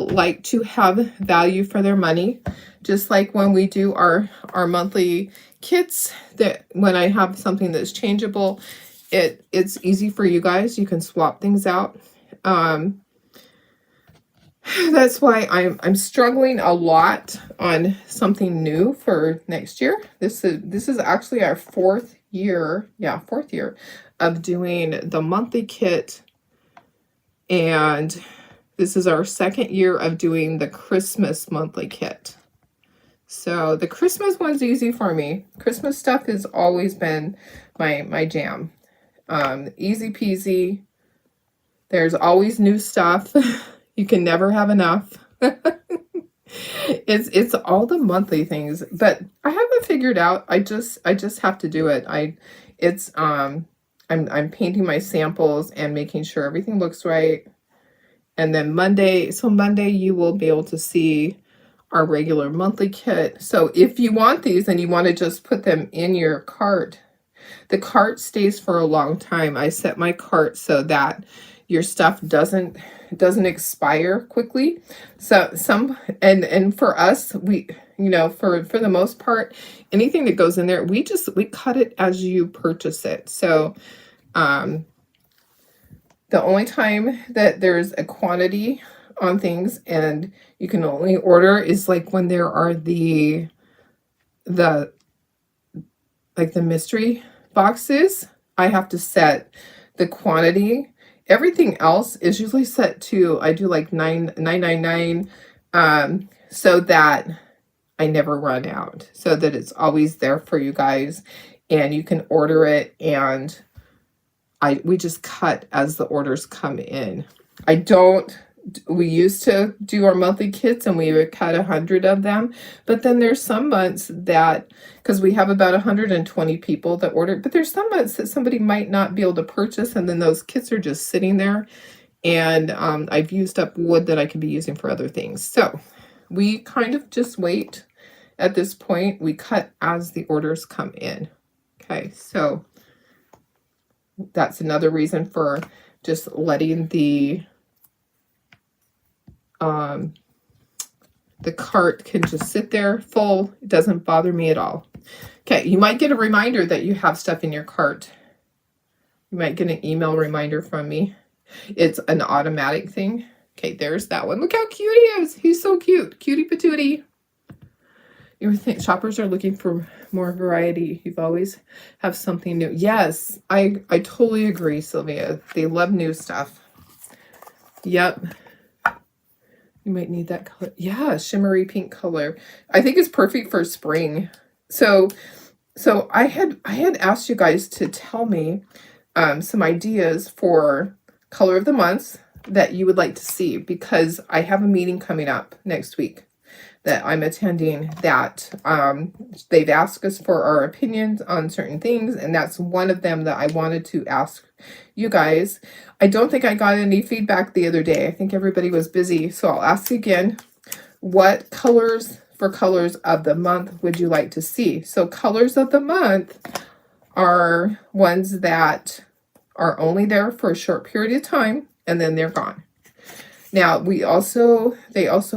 like to have value for their money. Just like when we do our monthly kits, that when I have something that's changeable, it's easy for you guys. You can swap things out. That's why I'm struggling a lot on something new for next year. This is actually our fourth year of doing the monthly kit, and this is our second year of doing the Christmas monthly kit. So the Christmas one's easy for me. Christmas stuff has always been my jam. Easy peasy. There's always new stuff. You can never have enough. It's all the monthly things, but I haven't figured out. I just have to do it. I'm painting my samples and making sure everything looks right. And then Monday you will be able to see our regular monthly kit. So if you want these and you want to just put them in your cart, the cart stays for a long time. I set my cart so that your stuff doesn't expire quickly. So and for us, we, you know, for the most part, anything that goes in there, we cut it as you purchase it. So the only time that there's a quantity on things and you can only order is like when there are the mystery boxes. I have to set the quantity. Everything else is usually set to, I do like $9.99, so that I never run out, so that it's always there for you guys and you can order it, and we just cut as the orders come in. We used to do our monthly kits and we would cut 100 of them, but then there's some months that, because we have about 120 people that order, but there's some months that somebody might not be able to purchase, and then those kits are just sitting there, and I've used up wood that I could be using for other things. So we kind of just wait. At this point, we cut as the orders come in. Okay, so that's another reason for just letting the cart can just sit there full. It doesn't bother me at all. Okay, you might get a reminder that you have stuff in your cart. You might get an email reminder from me. It's an automatic thing. Okay, there's that one. Look how cute he is. He's so cute. Cutie patootie. You think shoppers are looking for more variety. You've always have something new. Yes, I totally agree, Sylvia. They love new stuff. Yep. You might need that color. Yeah, shimmery pink color. I think it's perfect for spring. So So I had asked you guys to tell me some ideas for color of the month that you would like to see, because I have a meeting coming up next week that I'm attending that they've asked us for our opinions on certain things, and that's one of them that I wanted to ask you guys. I don't think I got any feedback the other day. I think everybody was busy, so I'll ask again. What colors for colors of the month would you like to see? So colors of the month are ones that are only there for a short period of time and then they're gone. Now, they also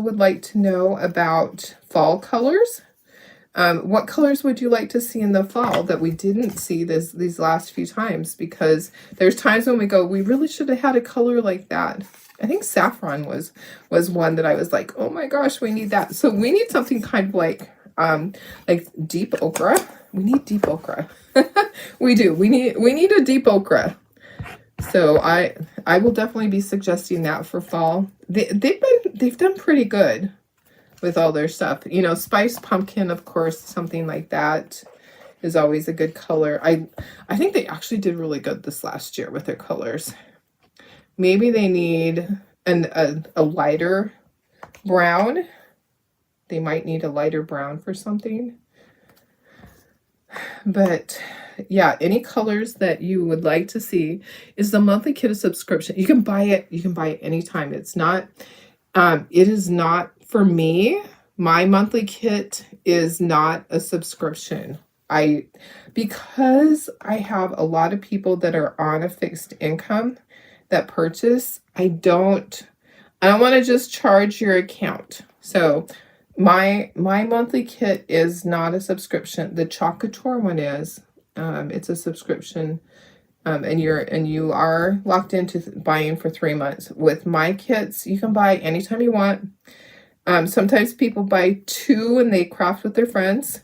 would like to know about fall colors. What colors would you like to see in the fall that we didn't see these last few times? Because there's times when we go, we really should have had a color like that. I think saffron was one that I was like, oh my gosh, we need that. So we need something kind of like deep ochre. We need deep ochre. We do. We need a deep ochre. So I will definitely be suggesting that for fall. They've done pretty good with all their stuff. You know, spice pumpkin, of course, something like that is always a good color. I think they actually did really good this last year with their colors. Maybe they need a lighter brown. They might need a lighter brown for something. But yeah, any colors that you would like to see. Is the monthly kit a subscription? You can buy it. You can buy it anytime. It's not, it is not for me. My monthly kit is not a subscription. Because I have a lot of people that are on a fixed income that purchase, I don't want to just charge your account. So my monthly kit is not a subscription. The Chocator one is. It's a subscription, and you are locked into buying for 3 months. With my kits, you can buy anytime you want. Sometimes people buy 2 and they craft with their friends.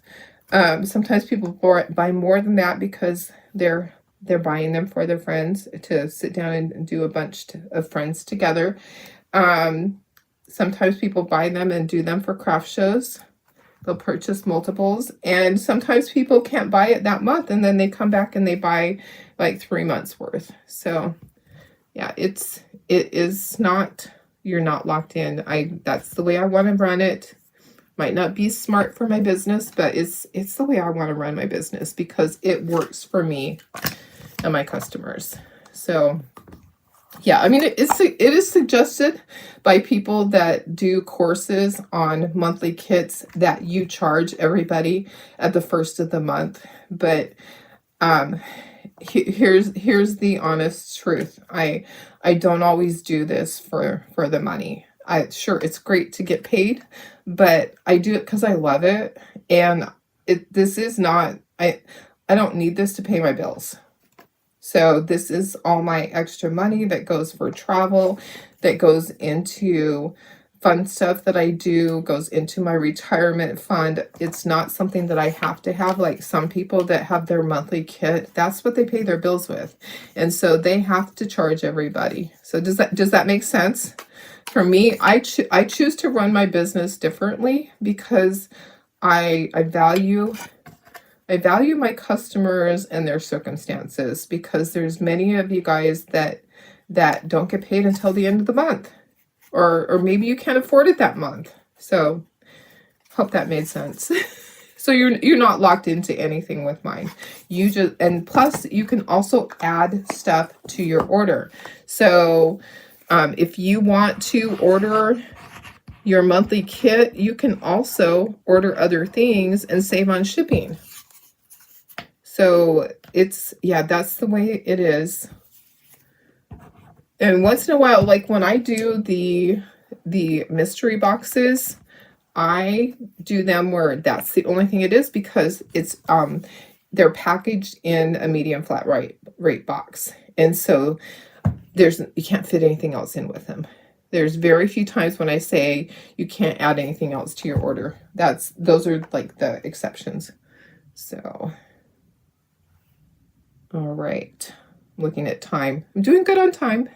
Sometimes people buy more than that because they're buying them for their friends to sit down and do a bunch of friends together. Sometimes people buy them and do them for craft shows. They'll purchase multiples, and sometimes people can't buy it that month, and then they come back and they buy like 3 months worth. So yeah, it is not, you're not locked in. That's the way I want to run it. Might not be smart for my business, but it's the way I want to run my business because it works for me and my customers. So yeah, I mean, it is suggested by people that do courses on monthly kits that you charge everybody at the first of the month. But here's the honest truth. I don't always do this for the money. Sure, it's great to get paid, but I do it because I love it, and this is not, I don't need this to pay my bills. So this is all my extra money that goes for travel, that goes into fun stuff that I do, goes into my retirement fund. It's not something that I have to have, like some people that have their monthly kit. That's what they pay their bills with. And so they have to charge everybody. So does that make sense? For me, I choose to run my business differently because I value my customers and their circumstances, because there's many of you guys that don't get paid until the end of the month, or maybe you can't afford it that month. So hope that made sense. So you're not locked into anything with mine. And plus you can also add stuff to your order. So if you want to order your monthly kit, you can also order other things and save on shipping. So that's the way it is. And once in a while, like when I do the mystery boxes, I do them where that's the only thing it is, because it's they're packaged in a medium flat rate box. And so you can't fit anything else in with them. There's very few times when I say you can't add anything else to your order. Those are like the exceptions. So all right, looking at time. I'm doing good on time.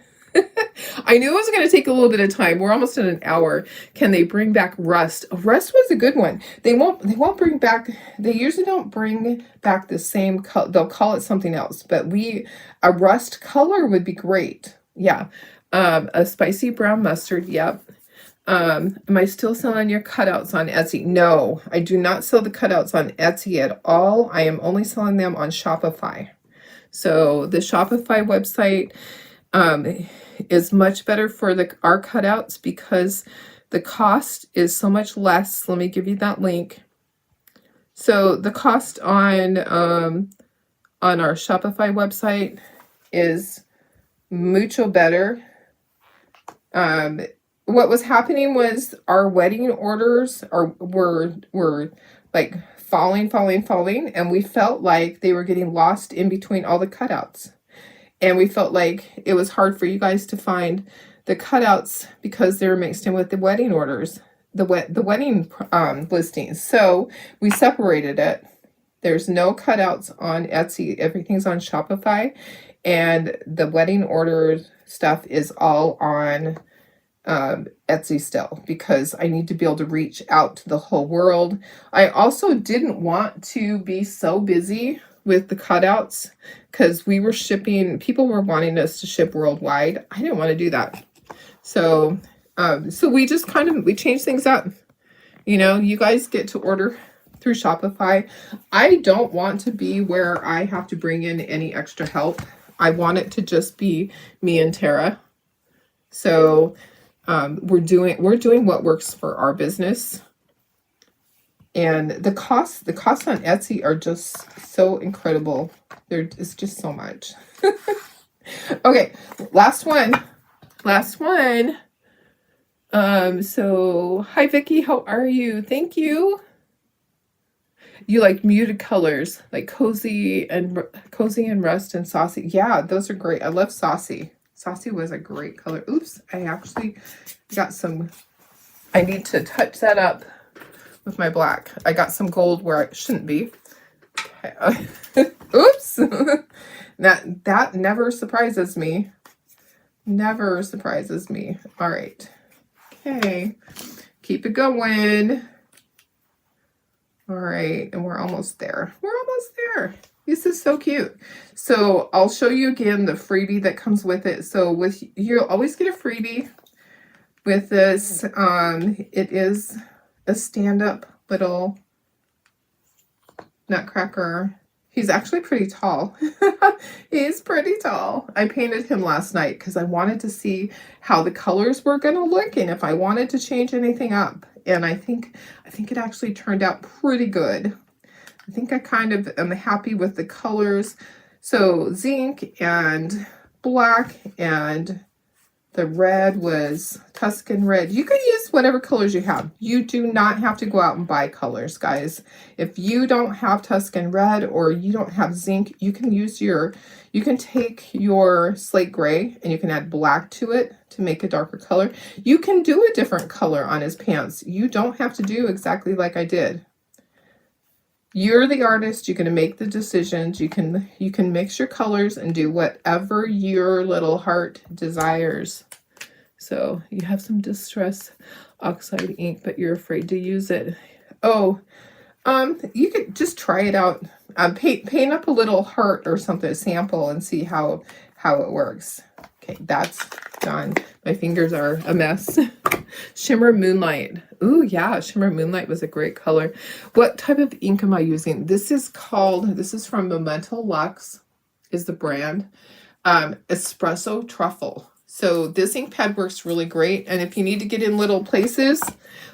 I knew it was going to take a little bit of time. We're almost at an hour. Can they bring back rust? Rust was a good one. They won't bring back, they usually don't bring back the same color. They'll call it something else, but a rust color would be great. Yeah. A spicy brown mustard. Yep. Am I still selling your cutouts on Etsy? No, I do not sell the cutouts on Etsy at all. I am only selling them on Shopify. So the Shopify website is much better for our cutouts because the cost is so much less. Let me give you that link. So the cost on our Shopify website is mucho better. What was happening was our wedding orders were like falling, and we felt like they were getting lost in between all the cutouts. And we felt like it was hard for you guys to find the cutouts because they were mixed in with the wedding orders, the wedding listings. So we separated it. There's no cutouts on Etsy. Everything's on Shopify. And the wedding order stuff is all on Etsy still, because I need to be able to reach out to the whole world. I also didn't want to be so busy with the cutouts because we were shipping, people were wanting us to ship worldwide. I didn't want to do that. So we just we changed things up. You know, you guys get to order through Shopify. I don't want to be where I have to bring in any extra help. I want it to just be me and Tara. So we're doing what works for our business. And the costs on Etsy are just so incredible. It's just so much. Okay, last one. So hi Vicky, how are you? Thank you. You like muted colors, like cozy and rust and saucy. Yeah, those are great. I love saucy. Saucy was a great color. Oops, I actually got some, I need to touch that up with my black. I got some gold where it shouldn't be. Okay. Oops. That never surprises me. Never surprises me. All right. Okay. Keep it going. All right. And we're almost there. We're almost there. This is so cute. So I'll show you again the freebie that comes with it. So you'll always get a freebie with this. It is a stand-up little Nutcracker. He's actually pretty tall. He's pretty tall. I painted him last night because I wanted to see how the colors were going to look and if I wanted to change anything up. And I think it actually turned out pretty good. I think I kind of am happy with the colors. So zinc and black, and the red was Tuscan red. You can use whatever colors you have. You do not have to go out and buy colors, guys. If you don't have Tuscan red or you don't have zinc, you can take your slate gray and you can add black to it to make a darker color. You can do a different color on his pants. You don't have to do exactly like I did. You're the artist. You're going to make the decisions. You can mix your colors and do whatever your little heart desires. So you have some Distress Oxide ink, but you're afraid to use it. Oh, you could just try it out. Paint up a little heart or something, a sample, and see how it works. Okay, that's done. My fingers are a mess. Shimmer Moonlight. Ooh, yeah, Shimmer Moonlight was a great color. What type of ink am I using? This is from Memento Luxe, is the brand. Espresso Truffle. So this ink pad works really great. And if you need to get in little places,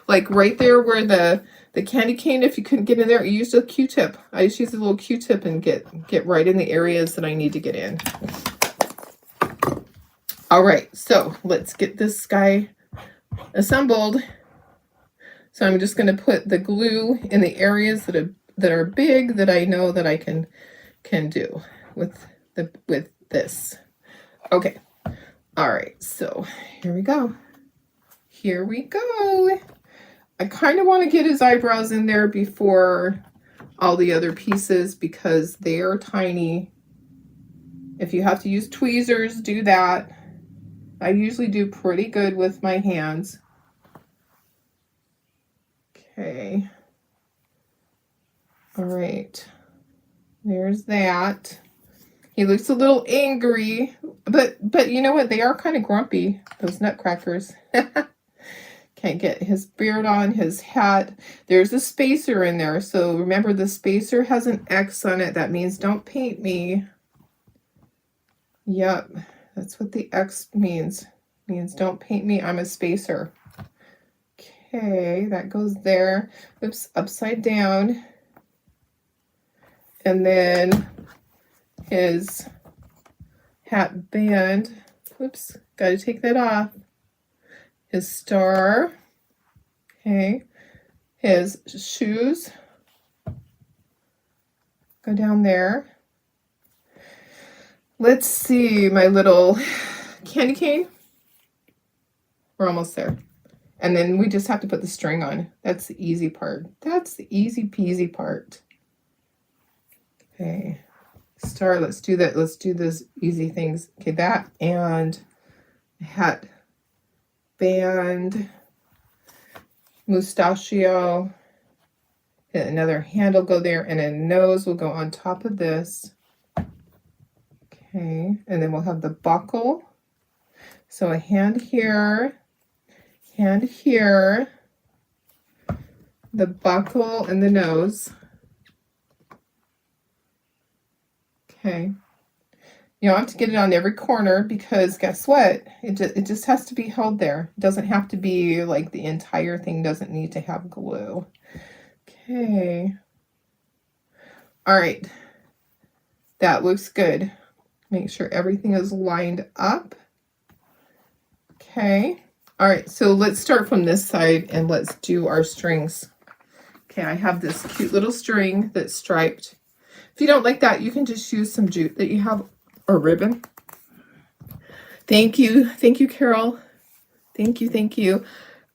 like right there where the candy cane, if you couldn't get in there, you use a Q-tip. I just use a little Q-tip and get right in the areas that I need to get in. All right, so let's get this guy assembled. So I'm just going to put the glue in the areas that are big that I know that I can do with this. Okay. All right. So here we go. Here we go. I kind of want to get his eyebrows in there before all the other pieces because they are tiny. If you have to use tweezers, do that. I usually do pretty good with my hands. Okay. All right. There's that. He looks a little angry, but you know what? They are kind of grumpy, those nutcrackers. Can't get his beard on, his hat. There's a spacer in there. So remember, the spacer has an X on it. That means don't paint me. Yep, that's what the X means. It means don't paint me. I'm a spacer. Okay, that goes there. Oops, upside down. And then his hat band. Oops, got to take that off. His star. Okay. His shoes. Go down there. Let's see my little candy cane. We're almost there. And then we just have to put the string on. That's the easy part. That's the easy peasy part. Okay. Star, let's do that. Let's do those easy things. Okay, that and hat band, mustachio, and another handle go there, and a nose will go on top of this. Okay, and then we'll have the buckle. So a hand here, the buckle and the nose. Okay. You don't have to get it on every corner because guess what? It just has to be held there. It doesn't have to be like the entire thing doesn't need to have glue. Okay. All right. That looks good. Make sure everything is lined up. Okay. All right. So let's start from this side and let's do our strings. Okay. I have this cute little string that's striped. If you don't like that, you can just use some jute that you have or ribbon. Thank you. Thank you, Carol. Thank you. Thank you.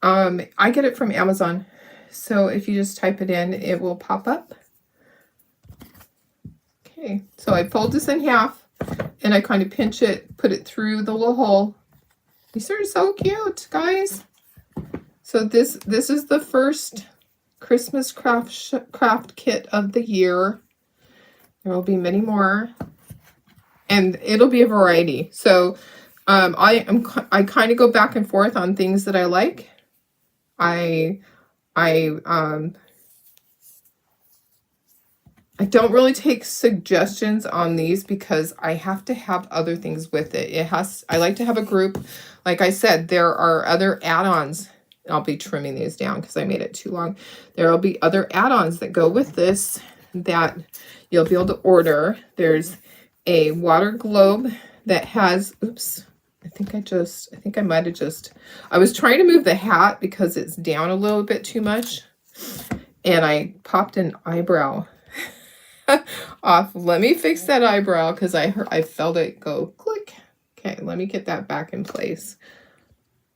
I get it from Amazon. So if you just type it in, it will pop up. Okay. So I fold this in half and I kind of pinch it, put it through the little hole. These are so cute, guys. So this is the first Christmas craft kit of the year. There will be many more, and it'll be a variety. So I kind of go back and forth on things that I like. I don't really take suggestions on these because I have to have other things with it. I like to have a group. Like I said, there are other add-ons. I'll be trimming these down because I made it too long. There will be other add-ons that go with this that you'll be able to order. There's a water globe that has, oops, I was trying to move the hat because it's down a little bit too much. And I popped an eyebrow off. Let me fix that eyebrow because I felt it go click. Okay, let me get that back in place.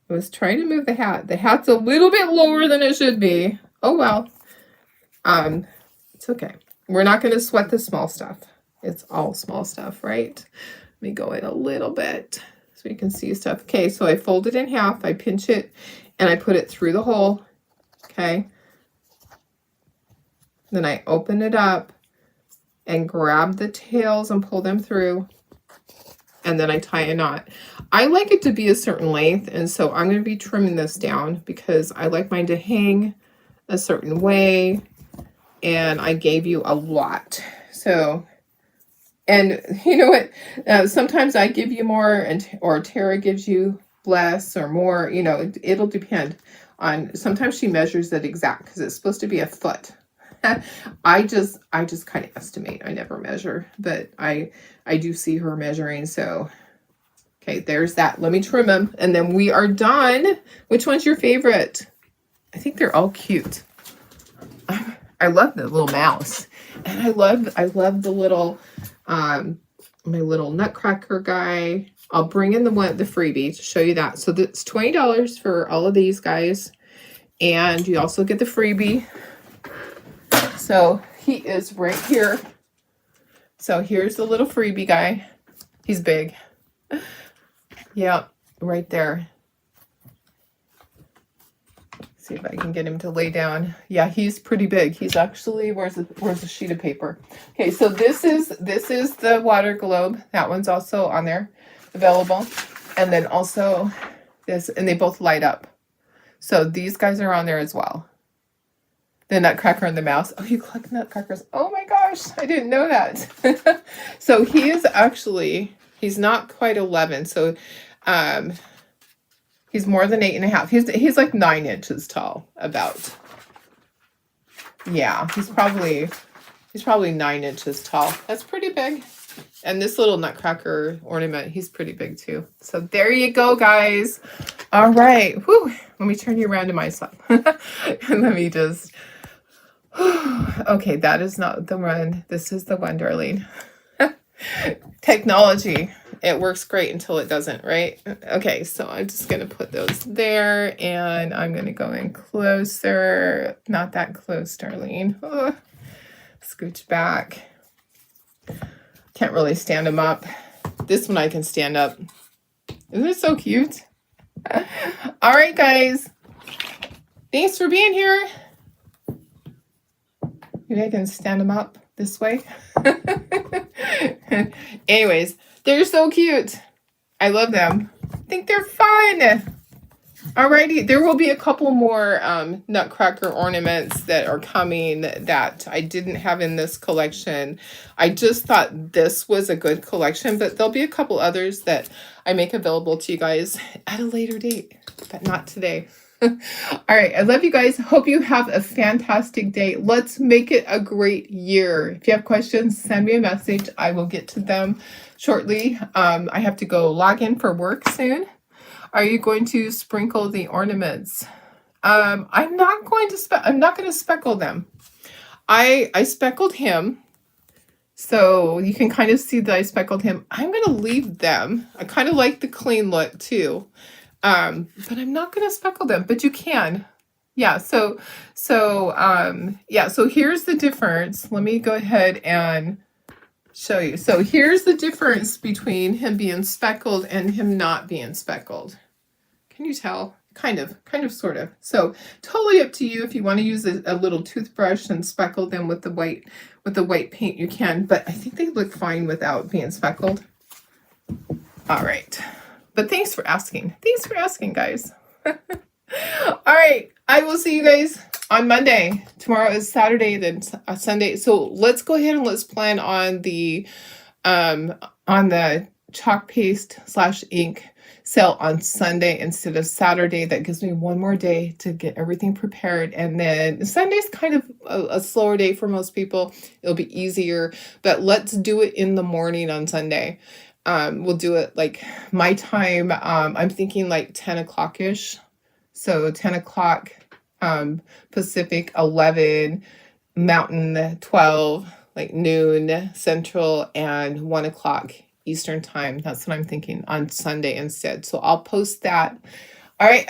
I was trying to move the hat. The hat's a little bit lower than it should be. Oh well. It's okay. We're not going to sweat the small stuff. It's all small stuff, right? Let me go in a little bit so you can see stuff. Okay, so I fold it in half. I pinch it and I put it through the hole. Okay. Then I open it up and grab the tails and pull them through. And then I tie a knot. I like it to be a certain length, and so I'm going to be trimming this down because I like mine to hang a certain way, and I gave you a lot. So, and you know what? Sometimes I give you more, or Tara gives you less or more. You know, it'll depend on. Sometimes she measures it exact because it's supposed to be a foot. I just kind of estimate. I never measure, but I do see her measuring. So, okay, there's that. Let me trim them, and then we are done. Which one's your favorite? I think they're all cute. I love the little mouse, and I love the little my little Nutcracker guy. I'll bring in the freebie to show you that. So that's $20 for all of these guys, and you also get the freebie. So he is right here. So here's the little freebie guy. He's big. Yeah. right there. See if I can get him to lay down. Yeah, he's pretty big. He's actually, where's the sheet of paper? Okay, so this is the water globe. That one's also on there, available. And then also this, and they both light up. So these guys are on there as well. The Nutcracker and the mouse. Oh, you collect Nutcrackers. Oh my gosh, I didn't know that. So he is actually, he's not quite 11. So he's more than 8.5. He's like 9 inches tall, about. Yeah, he's probably 9 inches tall. That's pretty big. And this little Nutcracker ornament, he's pretty big too. So there you go, guys. All right. Whew. Let me turn you around to my side. And let me just... Okay, that is not the one. This is the one, darling. Technology. It works great until it doesn't, right? Okay, so I'm just going to put those there. And I'm going to go in closer. Not that close, darling. Oh, scooch back. Can't really stand them up. This one I can stand up. Isn't it so cute? All right, guys. Thanks for being here. Maybe I can stand them up this way. Anyways, they're so cute. I love them. I think they're fun. Alrighty, there will be a couple more Nutcracker ornaments that are coming that I didn't have in this collection. I just thought this was a good collection, but there'll be a couple others that I make available to you guys at a later date, but not today. All right, I love you guys. Hope you have a fantastic day. Let's make it a great year. If you have questions, send me a message. I will get to them shortly. I have to go log in for work soon. Are you going to sprinkle the ornaments? I'm not going to speckle them. I speckled him. So you can kind of see that I speckled him. I'm going to leave them. I kind of like the clean look too. But I'm not going to speckle them, but you can. Yeah. So here's the difference. Let me go ahead and show you. So here's the difference between him being speckled and him not being speckled. Can you tell? Kind of, sort of. So totally up to you. If you want to use a little toothbrush and speckle them with the white paint, you can. But I think they look fine without being speckled. All right. But thanks for asking. Thanks for asking, guys. All right. I will see you guys on Monday. Tomorrow is Saturday, then Sunday. So let's go ahead and let's plan on the chalk paste / ink sale on Sunday instead of Saturday. That gives me one more day to get everything prepared. And then Sunday's kind of a slower day for most people. It'll be easier, but let's do it in the morning on Sunday. We'll do it like my time. I'm thinking like 10 o'clock-ish. So 10 o'clock Pacific, 11 Mountain, 12 like noon Central, and 1 o'clock Eastern time. That's what I'm thinking on Sunday instead. So I'll post that. All right.